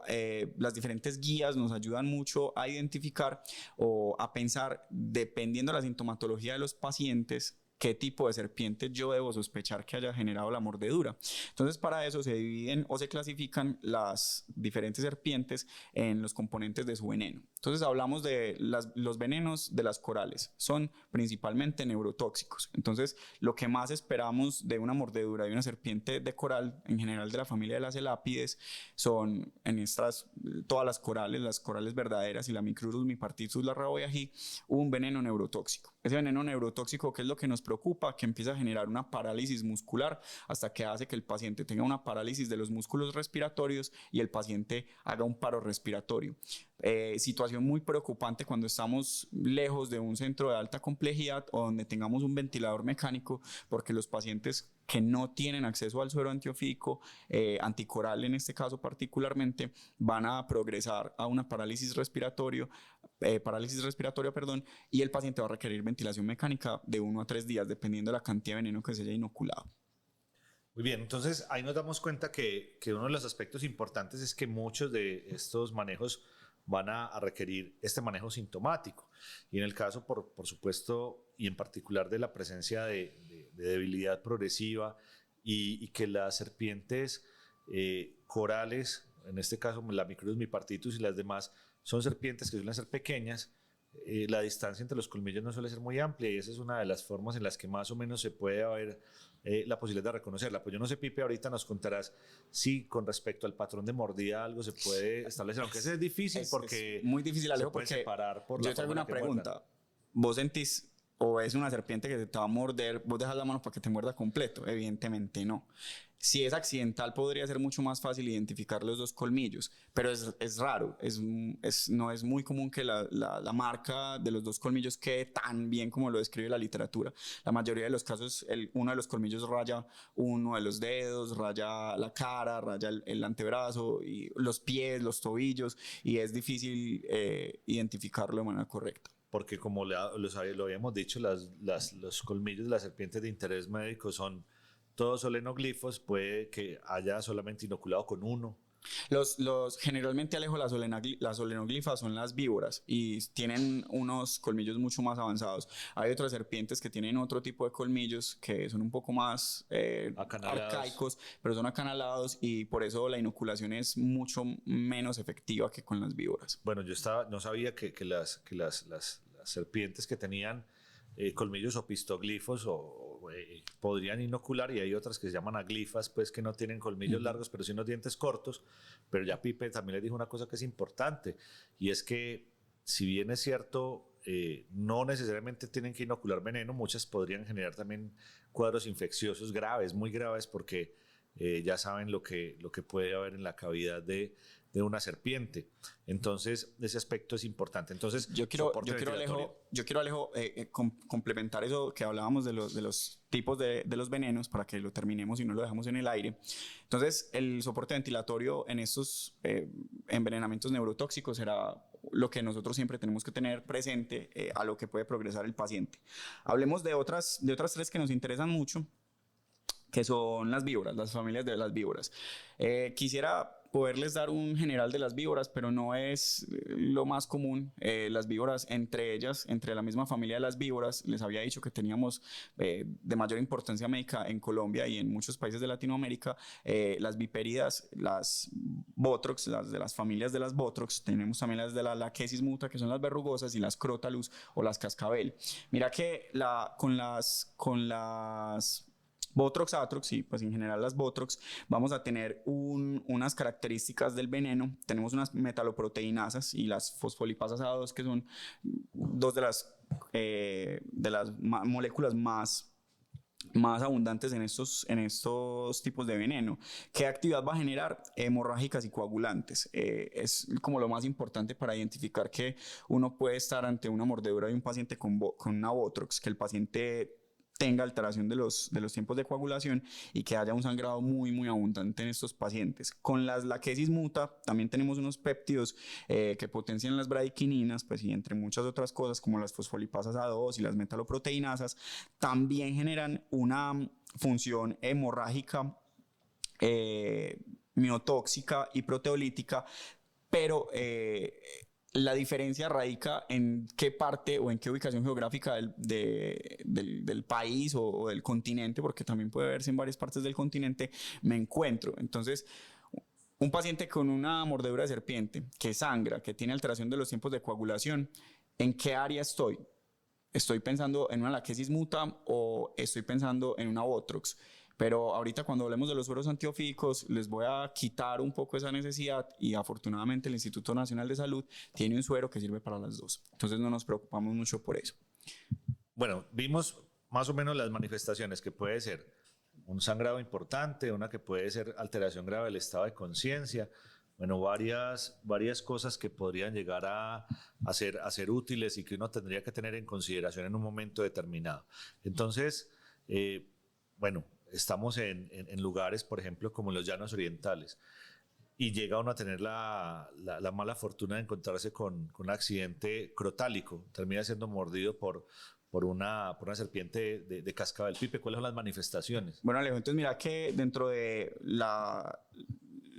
las diferentes guías nos ayudan mucho a identificar o a pensar, dependiendo de la sintomatología de los pacientes, qué tipo de serpiente yo debo sospechar que haya generado la mordedura. Entonces, para eso se dividen o se clasifican las diferentes serpientes en los componentes de su veneno. Entonces, hablamos de los venenos de las corales. Son principalmente neurotóxicos. Entonces, lo que más esperamos de una mordedura de una serpiente de coral, en general de la familia de las elápides, son todas las corales verdaderas y la Micrurus mipartitus, la raboyají, un veneno neurotóxico. Ese veneno neurotóxico, ¿qué es lo que nos preocupa? Que empieza a generar una parálisis muscular hasta que hace que el paciente tenga una parálisis de los músculos respiratorios y el paciente haga un paro respiratorio. Situación muy preocupante cuando estamos lejos de un centro de alta complejidad o donde tengamos un ventilador mecánico, porque los pacientes que no tienen acceso al suero antiofídico, anticoral en este caso particularmente, van a progresar a una parálisis respiratoria, y el paciente va a requerir ventilación mecánica de 1 a 3 días, dependiendo de la cantidad de veneno que se haya inoculado. Muy bien, entonces ahí nos damos cuenta que uno de los aspectos importantes es que muchos de estos manejos van a requerir este manejo sintomático. Y en el caso, por supuesto, y en particular de la presencia de debilidad progresiva y que las serpientes corales, en este caso la Micrurus mipartitus y las demás, son serpientes que suelen ser pequeñas, la distancia entre los colmillos no suele ser muy amplia y esa es una de las formas en las que más o menos se puede haber la posibilidad de reconocerla. Pues yo no sé, Pipe, ahorita nos contarás si con respecto al patrón de mordida algo se puede establecer, aunque eso es difícil porque es muy difícil, Alejo, se puede porque separar por yo la te hago forma en la una que pregunta. muerdan. ¿Vos sentís o es una serpiente que te va a morder, vos dejas la mano para que te muerda completo? Evidentemente no. Si es accidental, podría ser mucho más fácil identificar los dos colmillos, pero es raro, no es muy común que la marca de los dos colmillos quede tan bien como lo describe la literatura. La mayoría de los casos, uno de los colmillos raya uno de los dedos, raya la cara, raya el antebrazo, y los pies, los tobillos, y es difícil identificarlo de manera correcta. Porque como lo habíamos dicho, los colmillos de las serpientes de interés médico son todos solenoglifos, puede que haya solamente inoculado con uno. Generalmente, Alejo, las solenoglifas son las víboras y tienen unos colmillos mucho más avanzados. Hay otras serpientes que tienen otro tipo de colmillos que son un poco más arcaicos, pero son acanalados y por eso la inoculación es mucho menos efectiva que con las víboras. Bueno, no sabía que las serpientes que tenían colmillos opistoglifos podrían inocular, y hay otras que se llaman aglifas, pues que no tienen colmillos largos, pero sí unos dientes cortos. Pero ya Pipe también le dijo una cosa que es importante, y es que si bien es cierto, no necesariamente tienen que inocular veneno, muchas podrían generar también cuadros infecciosos graves, muy graves, porque ya saben lo que puede haber en la cavidad de una serpiente. Entonces, ese aspecto es importante. Entonces, yo quiero Alejo, complementar eso que hablábamos de los tipos de los venenos para que lo terminemos y no lo dejamos en el aire. Entonces, el soporte ventilatorio en estos envenenamientos neurotóxicos será lo que nosotros siempre tenemos que tener presente a lo que puede progresar el paciente. Hablemos de otras 3 que nos interesan mucho, que son las víboras, las familias de las víboras. Quisiera poderles dar un general de las víboras, pero no es lo más común. Las víboras, entre la misma familia de las víboras, les había dicho que teníamos de mayor importancia médica en Colombia y en muchos países de Latinoamérica, las vipéridas, las botrox, las de las familias de las botrox. Tenemos también las de la lachesis muta, que son las verrugosas, y las crotalus o las cascabel. Mira que con las Botrox, Atrox, y pues en general las Botrox, vamos a tener unas características del veneno. Tenemos unas metaloproteinasas y las fosfolipasas A2, que son 2 de las moléculas más abundantes en estos tipos de veneno. ¿Qué actividad va a generar? Hemorrágicas y coagulantes. Es como lo más importante para identificar que uno puede estar ante una mordedura de un paciente con una Botrox, que el paciente tenga alteración de los tiempos de coagulación y que haya un sangrado muy, muy abundante en estos pacientes. Con las lachesis muta también tenemos unos péptidos que potencian las bradykininas, pues, y entre muchas otras cosas como las fosfolipasas A2 y las metaloproteinasas, también generan una función hemorrágica, miotóxica y proteolítica, pero La diferencia radica en qué parte o en qué ubicación geográfica del país o del continente, porque también puede verse en varias partes del continente, me encuentro. Entonces, un paciente con una mordedura de serpiente que sangra, que tiene alteración de los tiempos de coagulación, ¿en qué área estoy? ¿Estoy pensando en una laquesis muta o estoy pensando en una Botrox? Pero ahorita cuando hablemos de los sueros antiofídicos les voy a quitar un poco esa necesidad y afortunadamente el Instituto Nacional de Salud tiene un suero que sirve para las dos. Entonces no nos preocupamos mucho por eso. Bueno, vimos más o menos las manifestaciones que puede ser un sangrado importante, una que puede ser alteración grave del estado de conciencia. Bueno, varias cosas que podrían llegar a ser útiles y que uno tendría que tener en consideración en un momento determinado. Entonces, bueno, estamos en lugares, por ejemplo, como los llanos orientales, y llega uno a tener la mala fortuna de encontrarse con un accidente crotálico, termina siendo mordido por una serpiente de cascabel. Pipe, ¿cuáles son las manifestaciones? Bueno, Alejo, entonces mira que dentro de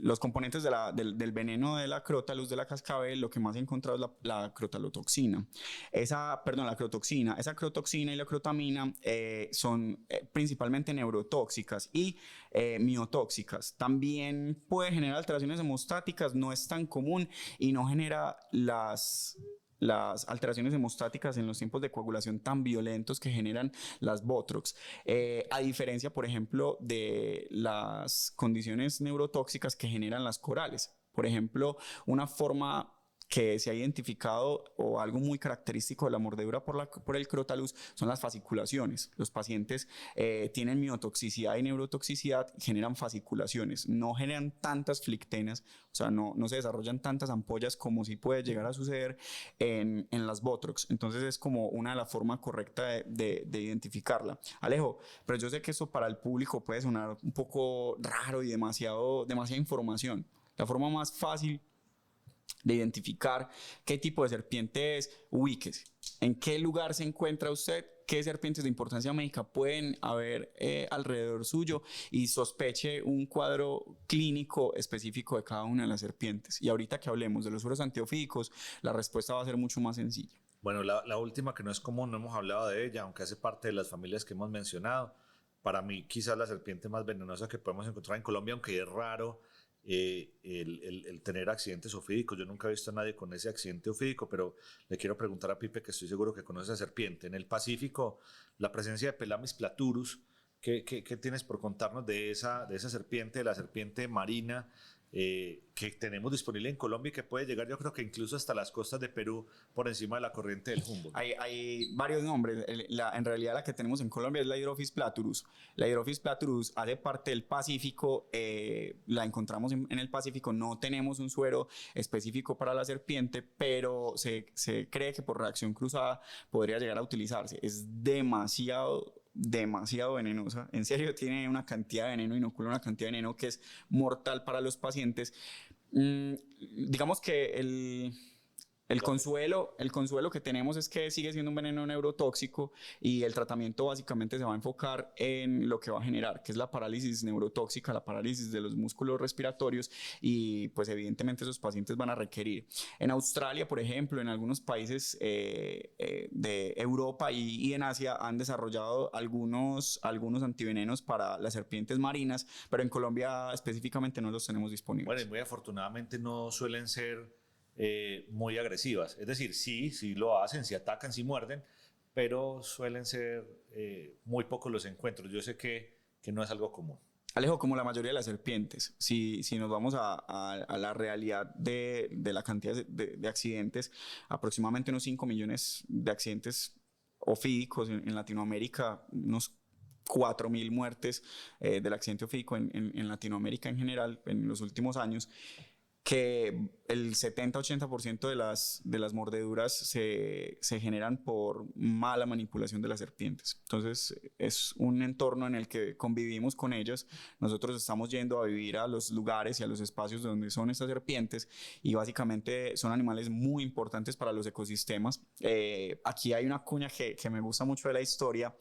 los componentes del veneno de la Crotalus de la cascabel, lo que más he encontrado es la crotalotoxina. La crotoxina. Esa crotoxina y la crotamina son principalmente neurotóxicas y miotóxicas. También puede generar alteraciones hemostáticas, no es tan común y no genera las alteraciones hemostáticas en los tiempos de coagulación tan violentos que generan las Botrox. A diferencia, por ejemplo, de las condiciones neurotóxicas que generan las corales. Por ejemplo, una forma que se ha identificado o algo muy característico de la mordedura por el Crotalus son las fasciculaciones. Los pacientes tienen miotoxicidad y neurotoxicidad, generan fasciculaciones, no generan tantas flictenas, o sea, no se desarrollan tantas ampollas como sí puede llegar a suceder en las Botrox. Entonces es como una de las formas correctas de identificarla. Alejo, pero yo sé que esto para el público puede sonar un poco raro y demasiada información. La forma más fácil de identificar qué tipo de serpiente es, ubíquese. ¿En qué lugar se encuentra usted? ¿Qué serpientes de importancia médica pueden haber alrededor suyo? Y sospeche un cuadro clínico específico de cada una de las serpientes. Y ahorita que hablemos de los sueros antiofídicos, la respuesta va a ser mucho más sencilla. Bueno, la última, que no es común, no hemos hablado de ella, aunque hace parte de las familias que hemos mencionado. Para mí, quizás la serpiente más venenosa que podemos encontrar en Colombia, aunque es raro el tener accidentes ofídicos. Yo nunca he visto a nadie con ese accidente ofídico, pero le quiero preguntar a Pipe, que estoy seguro que conoce a serpiente. En el Pacífico, la presencia de Pelamis platurus, ¿qué tienes por contarnos de esa serpiente, de la serpiente marina que tenemos disponible en Colombia y que puede llegar, yo creo que incluso hasta las costas de Perú, por encima de la corriente del Humboldt? Hay varios nombres. En realidad la que tenemos en Colombia es la Hydrophis platurus. La Hydrophis platurus hace parte del Pacífico, la encontramos en el Pacífico. No tenemos un suero específico para la serpiente, pero se cree que por reacción cruzada podría llegar a utilizarse. Es demasiado venenosa. En serio, tiene una cantidad de veneno, inocula una cantidad de veneno que es mortal para los pacientes. Digamos que el consuelo que tenemos es que sigue siendo un veneno neurotóxico y el tratamiento básicamente se va a enfocar en lo que va a generar, que es la parálisis neurotóxica, la parálisis de los músculos respiratorios, y pues evidentemente esos pacientes van a requerir. En Australia, por ejemplo, en algunos países de Europa y en Asia han desarrollado algunos antivenenos para las serpientes marinas, pero en Colombia específicamente no los tenemos disponibles. Bueno, y muy afortunadamente no suelen ser muy agresivas. Es decir, sí lo hacen, sí atacan, sí muerden, pero suelen ser muy pocos los encuentros. Yo sé que no es algo común. Alejo, como la mayoría de las serpientes, si nos vamos a la realidad de la cantidad de accidentes, aproximadamente unos 5 millones de accidentes ofídicos en Latinoamérica, unos 4.000 muertes del accidente ofídico en Latinoamérica en general en los últimos años, que el 70-80% de las mordeduras se generan por mala manipulación de las serpientes. Entonces es un entorno en el que convivimos con ellas. Nosotros estamos yendo a vivir a los lugares y a los espacios donde son estas serpientes, y básicamente son animales muy importantes para los ecosistemas. Aquí hay una cuña que me gusta mucho de la historia,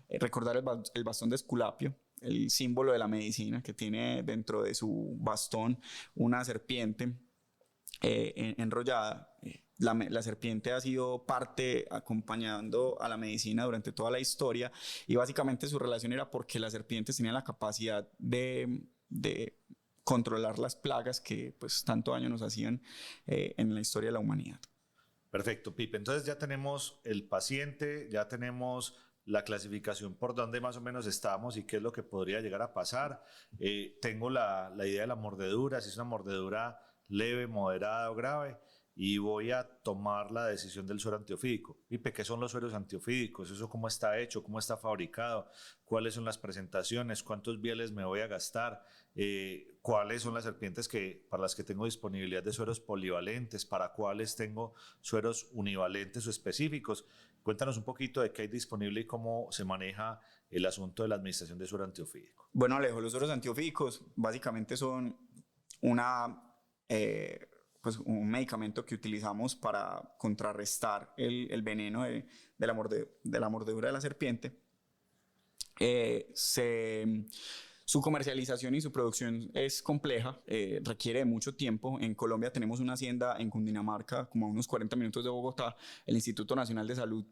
recordar el bastón de Esculapio, el símbolo de la medicina, que tiene dentro de su bastón una serpiente enrollada. la serpiente ha sido parte acompañando a la medicina durante toda la historia, y básicamente su relación era porque las serpientes tenían la capacidad de controlar las plagas que pues tanto daño nos hacían en la historia de la humanidad. Perfecto, Pipe. Entonces ya tenemos el paciente, ya tenemos la clasificación por dónde más o menos estamos y qué es lo que podría llegar a pasar. Tengo la idea de la mordedura, si es una mordedura leve, moderada o grave, y voy a tomar la decisión del suero antiofídico. Pipe, ¿qué son los sueros antiofídicos? ¿Eso cómo está hecho? ¿Cómo está fabricado? ¿Cuáles son las presentaciones? ¿Cuántos viales me voy a gastar? ¿Cuáles son las serpientes para las que tengo disponibilidad de sueros polivalentes? ¿Para cuáles tengo sueros univalentes o específicos? Cuéntanos un poquito de qué hay disponible y cómo se maneja el asunto de la administración de suero antiofídico. Bueno, Alejo, los sueros antiofídicos básicamente son pues un medicamento que utilizamos para contrarrestar el veneno de la mordedura de la serpiente. Su comercialización y su producción es compleja, requiere de mucho tiempo. En Colombia tenemos una hacienda en Cundinamarca, como a unos 40 minutos de Bogotá. El Instituto Nacional de Salud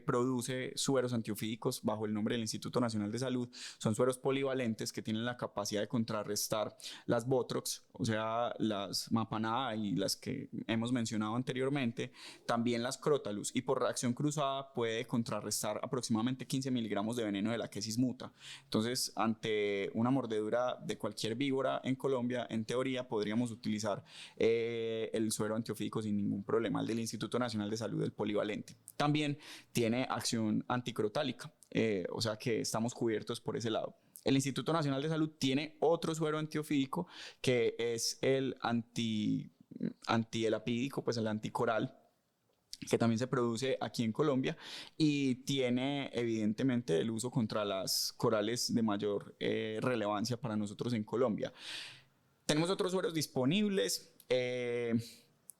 produce sueros antiofídicos bajo el nombre del Instituto Nacional de Salud. Son sueros polivalentes que tienen la capacidad de contrarrestar las Botrox, o sea, las Mapanada y las que hemos mencionado anteriormente, también las Crotalus, y por reacción cruzada puede contrarrestar aproximadamente 15 miligramos de veneno de la Quesis muta. Entonces, ante una mordedura de cualquier víbora en Colombia, en teoría podríamos utilizar el suero antiofídico sin ningún problema, el del Instituto Nacional de Salud, el polivalente. También tiene acción anticrotálica, o sea que estamos cubiertos por ese lado. El Instituto Nacional de Salud tiene otro suero antiofídico que es el antielapídico, pues el anticoral, que también se produce aquí en Colombia y tiene evidentemente el uso contra las corales de mayor relevancia para nosotros en Colombia. Tenemos otros sueros disponibles.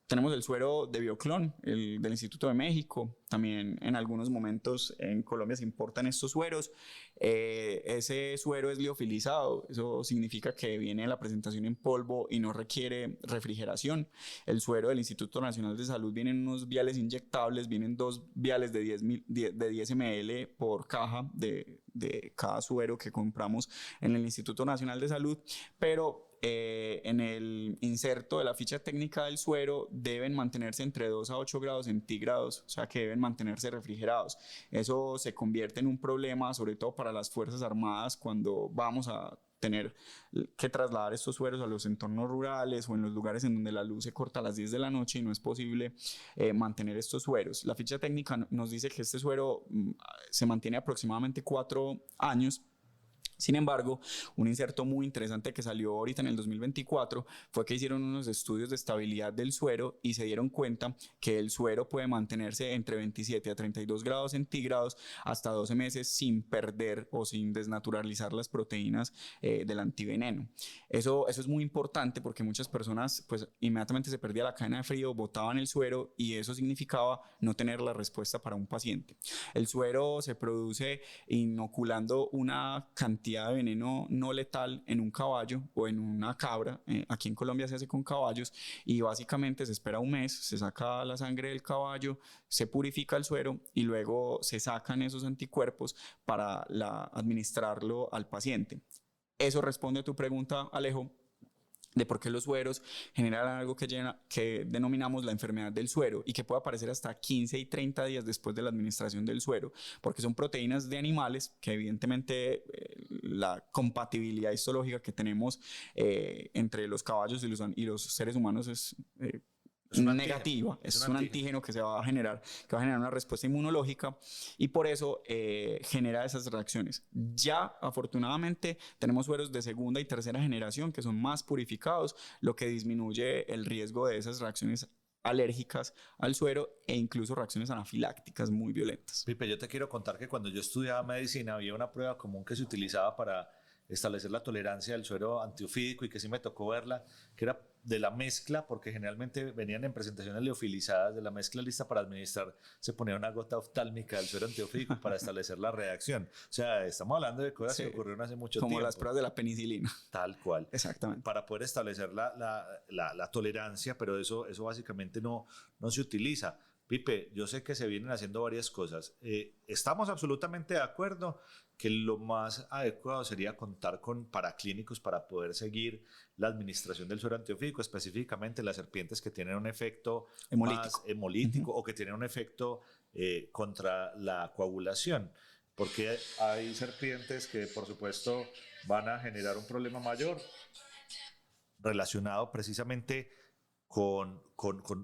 Tenemos el suero de Bioclon, el del Instituto de México. También en algunos momentos en Colombia se importan estos sueros. Ese suero es liofilizado. Eso significa que viene la presentación en polvo y no requiere refrigeración. El suero del Instituto Nacional de Salud viene en unos viales inyectables. Vienen 2 viales de 10 ml por caja de cada suero que compramos en el Instituto Nacional de Salud. Pero en el inserto de la ficha técnica del suero deben mantenerse entre 2 a 8 grados centígrados, o sea que deben mantenerse refrigerados. Eso se convierte en un problema, sobre todo para las Fuerzas Armadas, cuando vamos a tener que trasladar estos sueros a los entornos rurales o en los lugares en donde la luz se corta a las 10 de la noche y no es posible mantener estos sueros. La ficha técnica nos dice que este suero se mantiene aproximadamente 4 años. Sin embargo, un inserto muy interesante que salió ahorita en el 2024 fue que hicieron unos estudios de estabilidad del suero y se dieron cuenta que el suero puede mantenerse entre 27 a 32 grados centígrados hasta 12 meses sin perder o sin desnaturalizar las proteínas del antiveneno. Eso es muy importante porque muchas personas pues inmediatamente se perdía la cadena de frío, botaban el suero y eso significaba no tener la respuesta para un paciente. El suero se produce inoculando una cantidad de veneno no letal en un caballo o en una cabra. Aquí en Colombia se hace con caballos y básicamente se espera un mes, se saca la sangre del caballo, se purifica el suero y luego se sacan esos anticuerpos para administrarlo al paciente. Eso responde a tu pregunta, Alejo, de por qué los sueros generan algo que denominamos la enfermedad del suero y que puede aparecer hasta 15 y 30 días después de la administración del suero, porque son proteínas de animales que evidentemente la compatibilidad histológica que tenemos entre los caballos y los seres humanos es negativa, es un antígeno que va a generar una respuesta inmunológica y por eso genera esas reacciones. Ya afortunadamente tenemos sueros de segunda y tercera generación que son más purificados, lo que disminuye el riesgo de esas reacciones alérgicas al suero e incluso reacciones anafilácticas muy violentas. Pipe, yo te quiero contar que cuando yo estudiaba medicina había una prueba común que se utilizaba para establecer la tolerancia del suero antiofídico y que sí me tocó verla, que era de la mezcla, porque generalmente venían en presentaciones liofilizadas, de la mezcla lista para administrar, se ponía una gota oftálmica del suero antiofídico para establecer la reacción. O sea, estamos hablando de cosas que ocurrieron hace mucho tiempo. Como las pruebas de la penicilina. Tal cual. Exactamente. Para poder establecer la tolerancia, pero eso básicamente no se utiliza. Pipe, yo sé que se vienen haciendo varias cosas. Estamos absolutamente de acuerdo que lo más adecuado sería contar con paraclínicos para poder seguir la administración del suero antiofídico, específicamente las serpientes que tienen un efecto más hemolítico o que tienen un efecto contra la coagulación. Porque hay serpientes que, por supuesto, van a generar un problema mayor relacionado precisamente con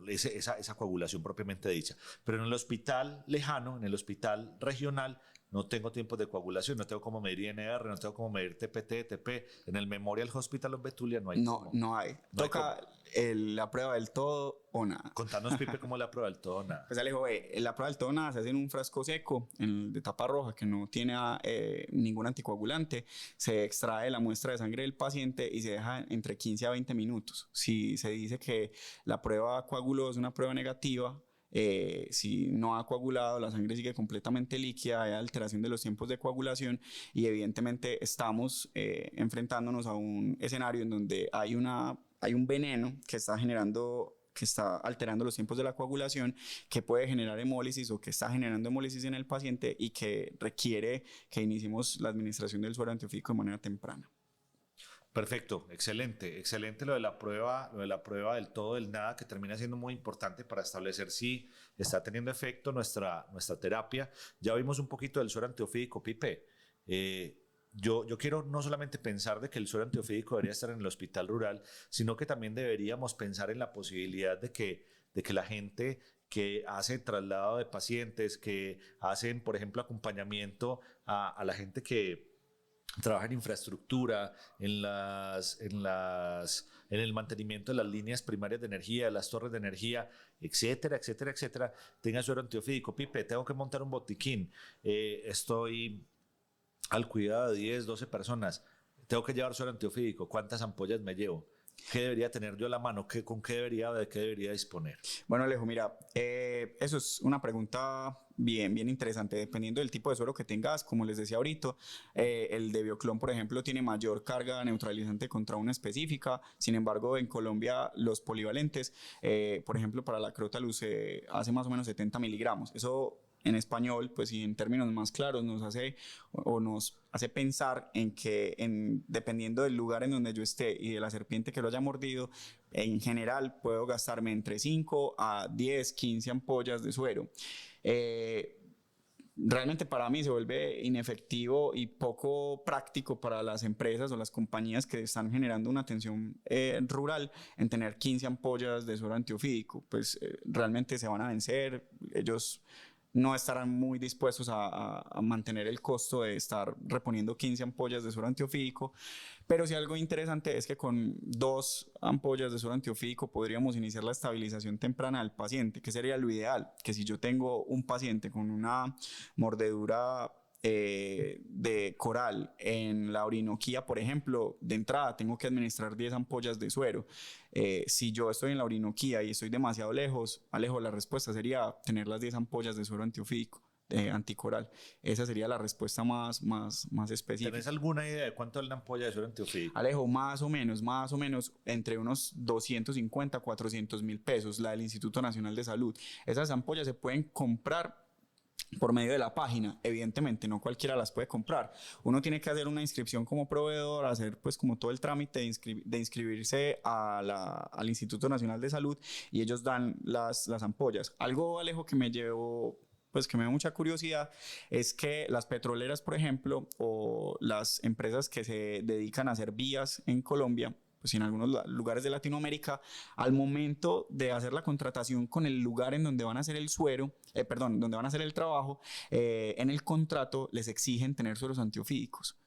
esa coagulación propiamente dicha. Pero en el hospital lejano, en el hospital regional, no tengo tiempos de coagulación, no tengo cómo medir INR, no tengo cómo medir TPT, TP. En el Memorial Hospital of Betulia no hay. No hay. Toca la prueba del todo o nada. Contanos, Pipe, cómo la prueba del todo o nada. Pues Alejo, la prueba del todo o nada se hace en un frasco seco, de tapa roja, que no tiene ningún anticoagulante. Se extrae la muestra de sangre del paciente y se deja entre 15 a 20 minutos. Si se dice que la prueba coaguló es una prueba negativa, si no ha coagulado, la sangre sigue completamente líquida, hay alteración de los tiempos de coagulación y evidentemente estamos enfrentándonos a un escenario en donde hay un veneno que está alterando los tiempos de la coagulación, que puede generar hemólisis o que está generando hemólisis en el paciente y que requiere que iniciemos la administración del suero antiofídico de manera temprana. Perfecto, excelente lo de la prueba del todo, del nada, que termina siendo muy importante para establecer si está teniendo efecto nuestra terapia. Ya vimos un poquito del suero antiofídico, Pipe. Yo quiero no solamente pensar de que el suero antiofídico debería estar en el hospital rural, sino que también deberíamos pensar en la posibilidad de que la gente que hace traslado de pacientes, que hacen, por ejemplo, acompañamiento a la gente que trabaja en infraestructura, en el mantenimiento de las líneas primarias de energía, de las torres de energía, etcétera, tenga suero antiofídico. Pipe, tengo que montar un botiquín, estoy al cuidado de 10, 12 personas, tengo que llevar suero antiofídico, ¿cuántas ampollas me llevo? ¿Qué debería tener yo a la mano? ¿De qué debería disponer? Bueno, Alejo, mira, eso es una pregunta bien interesante. Dependiendo del tipo de suero que tengas, como les decía ahorita, el de Bioclon, por ejemplo, tiene mayor carga neutralizante contra una específica. Sin embargo, en Colombia, los polivalentes, por ejemplo, para la Crotalus hace más o menos 70 miligramos. Eso en español, pues y en términos más claros, nos hace pensar en que dependiendo del lugar en donde yo esté y de la serpiente que lo haya mordido, en general puedo gastarme entre 5 a 10, 15 ampollas de suero. Realmente para mí se vuelve inefectivo y poco práctico para las empresas o las compañías que están generando una atención rural en tener 15 ampollas de suero antiofídico. Pues realmente se van a vencer, ellos no estarán muy dispuestos a mantener el costo de estar reponiendo 15 ampollas de suero antiofídico, pero sí algo interesante es que con 2 ampollas de suero antiofídico podríamos iniciar la estabilización temprana del paciente, que sería lo ideal, que si yo tengo un paciente con una mordedura de coral en la orinoquía, por ejemplo, de entrada tengo que administrar 10 ampollas de suero. Si yo estoy en la orinoquía y estoy demasiado lejos, Alejo, la respuesta sería tener las 10 ampollas de suero antiofídico, anticoral. Esa sería la respuesta más específica. ¿Tienes alguna idea de cuánto es la ampolla de suero antiofídico? Alejo, más o menos entre unos 250 a 400 mil pesos, la del Instituto Nacional de Salud. Esas ampollas se pueden comprar por medio de la página. Evidentemente no cualquiera las puede comprar, uno tiene que hacer una inscripción como proveedor, hacer pues como todo el trámite de inscribirse al Instituto Nacional de Salud y ellos dan las ampollas. Algo, Alejo, que me dio mucha curiosidad es que las petroleras, por ejemplo, o las empresas que se dedican a hacer vías en Colombia, pues en algunos lugares de Latinoamérica, al momento de hacer la contratación con el lugar en donde van a hacer donde van a hacer el trabajo, en el contrato les exigen tener sueros antiofídicos.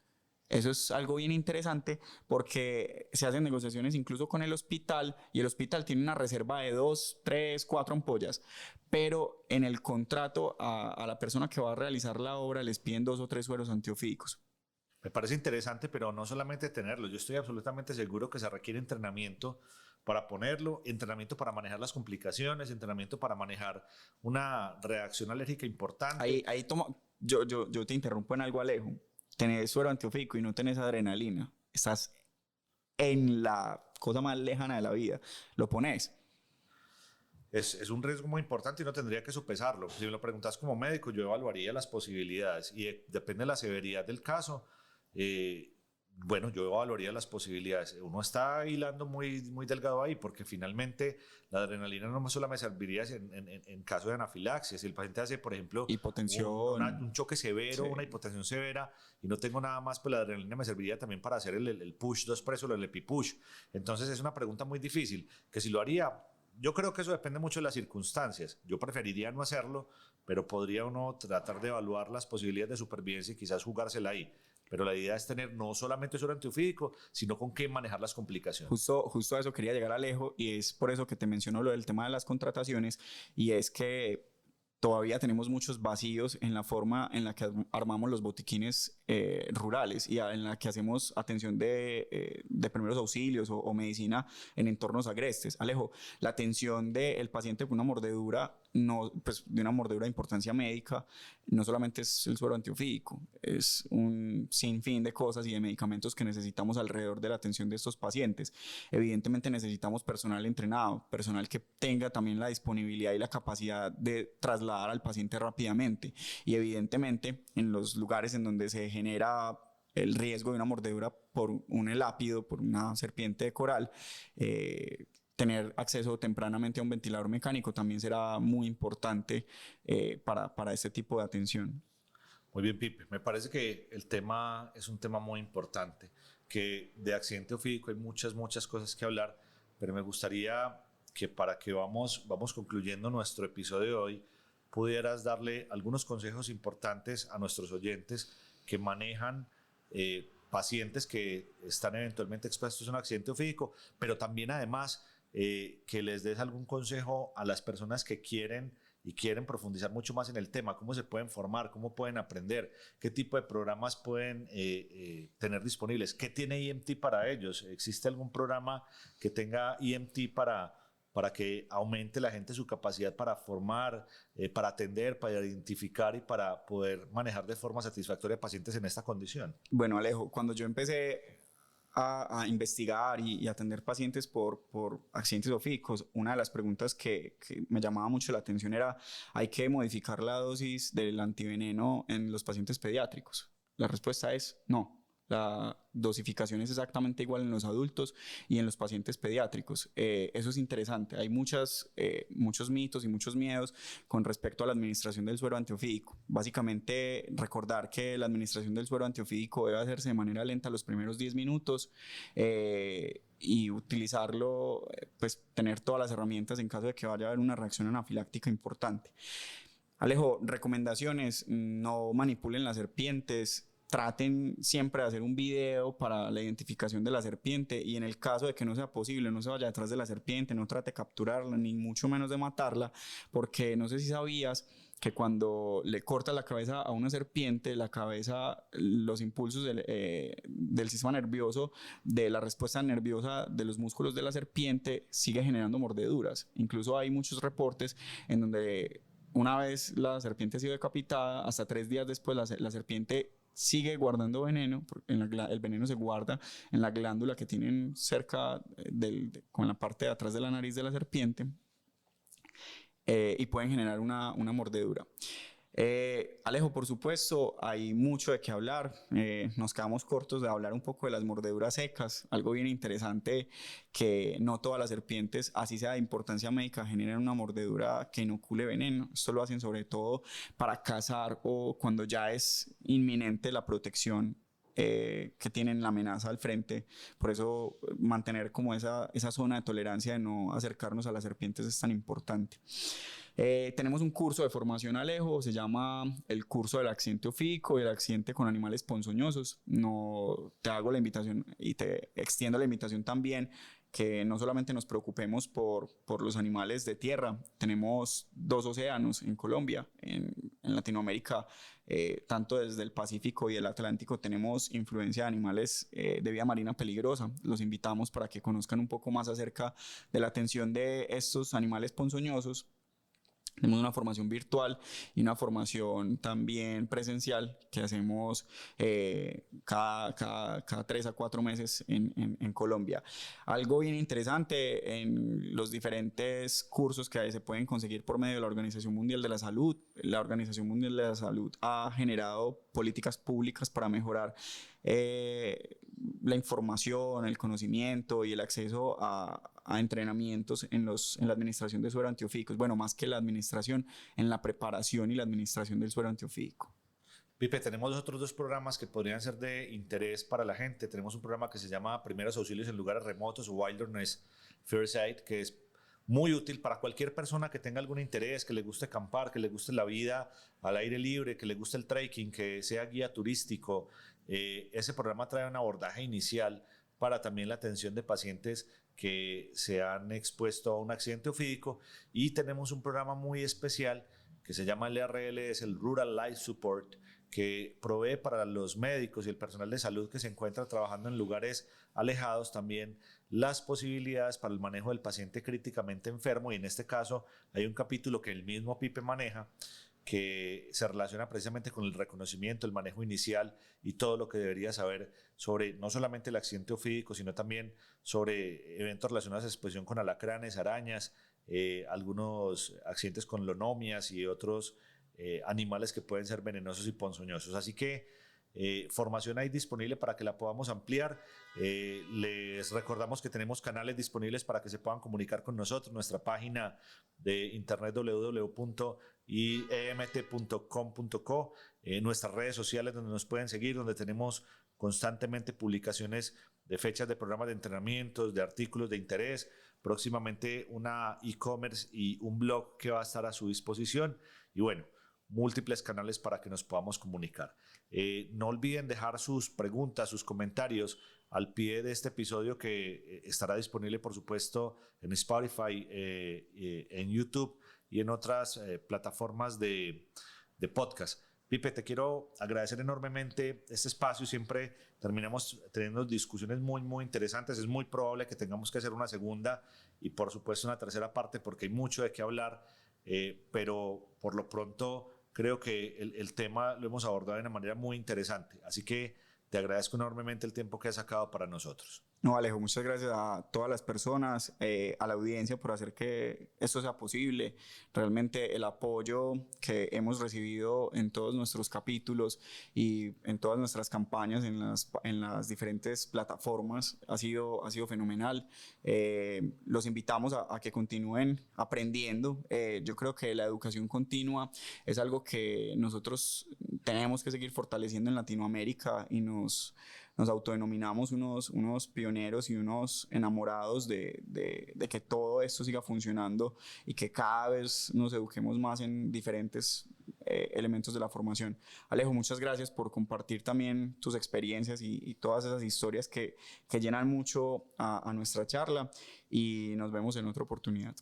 Eso es algo bien interesante porque se hacen negociaciones incluso con el hospital y el hospital tiene una reserva de 2, 3, 4 ampollas, pero en el contrato a la persona que va a realizar la obra les piden 2 o 3 sueros antiofídicos. Me parece interesante, pero no solamente tenerlo. Yo estoy absolutamente seguro que se requiere entrenamiento para ponerlo, entrenamiento para manejar las complicaciones, entrenamiento para manejar una reacción alérgica importante. Ahí yo te interrumpo en algo, Alejo. Tenés suero antiofídico y no tenés adrenalina. Estás en la cosa más lejana de la vida. Lo pones. Es un riesgo muy importante y uno tendría que sopesarlo. Si me lo preguntas como médico, yo evaluaría las posibilidades y depende de la severidad del caso. Bueno, yo evaluaría las posibilidades. Uno está hilando muy delgado ahí porque finalmente la adrenalina no solo me serviría en caso de anafilaxia. Si el paciente hace, por ejemplo, hipotensión, un choque severo, sí, una hipotensión severa y no tengo nada más, pues la adrenalina me serviría también para hacer el push 2 preso, el epipush. Entonces es una pregunta muy difícil, que si lo haría, yo creo que eso depende mucho de las circunstancias. Yo preferiría no hacerlo, pero podría uno tratar de evaluar las posibilidades de supervivencia y quizás jugársela ahí. Pero la idea es tener no solamente suero antiofídico, sino con qué manejar las complicaciones. Justo a eso quería llegar, Alejo, y es por eso que te menciono lo del tema de las contrataciones, y es que todavía tenemos muchos vacíos en la forma en la que armamos los botiquines rurales y en la que hacemos atención de primeros auxilios o medicina en entornos agrestes. Alejo, la atención del paciente con una mordedura, no, pues, de una mordedura de importancia médica, no solamente es el suero antiofídico, es un sinfín de cosas y de medicamentos que necesitamos alrededor de la atención de estos pacientes. Evidentemente necesitamos personal entrenado, personal que tenga también la disponibilidad y la capacidad de trasladar al paciente rápidamente, y evidentemente en los lugares en donde se genera el riesgo de una mordedura por un elápido, por una serpiente de coral, tener acceso tempranamente a un ventilador mecánico también será muy importante para este tipo de atención. Muy bien, Pipe. Me parece que el tema es un tema muy importante, que de accidente ofídico hay muchas cosas que hablar, pero me gustaría que para que vamos concluyendo nuestro episodio de hoy, pudieras darle algunos consejos importantes a nuestros oyentes que manejan pacientes que están eventualmente expuestos a un accidente ofídico, pero también además que les des algún consejo a las personas que quieren profundizar mucho más en el tema, cómo se pueden formar, cómo pueden aprender, qué tipo de programas pueden tener disponibles, qué tiene EMT para ellos. ¿Existe algún programa que tenga EMT para que aumente la gente su capacidad para formar, para atender, para identificar y para poder manejar de forma satisfactoria pacientes en esta condición? Bueno, Alejo, cuando yo empecé a investigar y atender pacientes por accidentes ofídicos, una de las preguntas que me llamaba mucho la atención era: ¿hay que modificar la dosis del antiveneno en los pacientes pediátricos? La respuesta es no. La dosificación es exactamente igual en los adultos y en los pacientes pediátricos. Eso es interesante. Hay muchos mitos y muchos miedos con respecto a la administración del suero antiofídico. Básicamente, recordar que la administración del suero antiofídico debe hacerse de manera lenta los primeros 10 minutos y utilizarlo, pues tener todas las herramientas en caso de que vaya a haber una reacción anafiláctica importante. Alejo, recomendaciones: no manipulen las serpientes. Traten siempre de hacer un video para la identificación de la serpiente, y en el caso de que no sea posible, no se vaya detrás de la serpiente, no trate de capturarla, ni mucho menos de matarla, porque no sé si sabías que cuando le cortas la cabeza a una serpiente, la cabeza, los impulsos del sistema nervioso, de la respuesta nerviosa de los músculos de la serpiente, sigue generando mordeduras. Incluso hay muchos reportes en donde una vez la serpiente ha sido decapitada, hasta 3 días después la serpiente sigue guardando veneno. El veneno se guarda en la glándula que tienen cerca con la parte de atrás de la nariz de la serpiente, y pueden generar una mordedura. Alejo, por supuesto, hay mucho de qué hablar. Nos quedamos cortos de hablar un poco de las mordeduras secas. Algo bien interesante, que no todas las serpientes, así sea de importancia médica, generan una mordedura que inocule veneno. Esto lo hacen sobre todo para cazar o cuando ya es inminente la protección, que tienen la amenaza al frente. Por eso mantener como esa zona de tolerancia de no acercarnos a las serpientes es tan importante. Tenemos un curso de formación, Alejo, se llama el curso del accidente ofídico y el accidente con animales ponzoñosos. No, te hago la invitación y te extiendo la invitación también que no solamente nos preocupemos por los animales de tierra. Tenemos 2 océanos en Colombia, en Latinoamérica, tanto desde el Pacífico y el Atlántico tenemos influencia de animales de vida marina peligrosa. Los invitamos para que conozcan un poco más acerca de la atención de estos animales ponzoñosos. Tenemos una formación virtual y una formación también presencial que hacemos cada 3 a 4 meses en Colombia. Algo bien interesante en los diferentes cursos que se pueden conseguir por medio de la Organización Mundial de la Salud. La Organización Mundial de la Salud ha generado políticas públicas para mejorar la información, el conocimiento y el acceso a entrenamientos en la administración de suero antiofídicos. Bueno, más que la administración, en la preparación y la administración del suero antiofídico. Pipe, tenemos otros 2 programas que podrían ser de interés para la gente. Tenemos un programa que se llama Primeros Auxilios en Lugares Remotos o Wilderness First Aid, que es muy útil para cualquier persona que tenga algún interés, que le guste acampar, que le guste la vida al aire libre, que le guste el trekking, que sea guía turístico. Ese programa trae un abordaje inicial para también la atención de pacientes que se han expuesto a un accidente ofídico, y tenemos un programa muy especial que se llama el RL, es el Rural Life Support, que provee para los médicos y el personal de salud que se encuentra trabajando en lugares alejados también las posibilidades para el manejo del paciente críticamente enfermo, y en este caso hay un capítulo que el mismo Pipe maneja que se relaciona precisamente con el reconocimiento, el manejo inicial y todo lo que debería saber sobre no solamente el accidente ofídico, sino también sobre eventos relacionados a exposición con alacranes, arañas, algunos accidentes con lonomias y otros animales que pueden ser venenosos y ponzoñosos. Así que formación ahí disponible para que la podamos ampliar. Les recordamos que tenemos canales disponibles para que se puedan comunicar con nosotros. Nuestra página de internet www.iemt.com.co, nuestras redes sociales donde nos pueden seguir, donde tenemos constantemente publicaciones de fechas de programas de entrenamientos, de artículos de interés, próximamente una e-commerce y un blog que va a estar a su disposición, y bueno, múltiples canales para que nos podamos comunicar. No olviden dejar sus preguntas, sus comentarios al pie de este episodio, que estará disponible por supuesto en Spotify, en YouTube y en otras plataformas de podcast. Pipe, te quiero agradecer enormemente este espacio. Siempre terminamos teniendo discusiones muy interesantes. Es muy probable que tengamos que hacer una segunda y por supuesto una tercera parte, porque hay mucho de qué hablar, pero por lo pronto creo que el tema lo hemos abordado de una manera muy interesante. Así que te agradezco enormemente el tiempo que has sacado para nosotros. No, Alejo, muchas gracias a todas las personas, a la audiencia por hacer que esto sea posible. Realmente el apoyo que hemos recibido en todos nuestros capítulos y en todas nuestras campañas en las diferentes plataformas ha sido fenomenal. Los invitamos a que continúen aprendiendo. Yo creo que la educación continua es algo que nosotros tenemos que seguir fortaleciendo en Latinoamérica, y nos autodenominamos unos pioneros y unos enamorados de que todo esto siga funcionando y que cada vez nos eduquemos más en diferentes elementos de la formación. Alejo, muchas gracias por compartir también tus experiencias y todas esas historias que llenan mucho a nuestra charla, y nos vemos en otra oportunidad.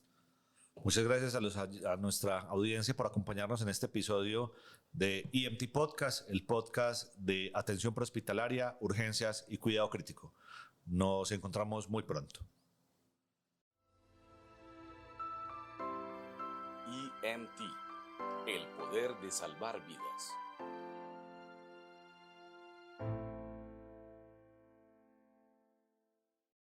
Muchas gracias a nuestra audiencia por acompañarnos en este episodio de EMT Podcast, el podcast de atención prehospitalaria, urgencias y cuidado crítico. Nos encontramos muy pronto. EMT, el poder de salvar vidas.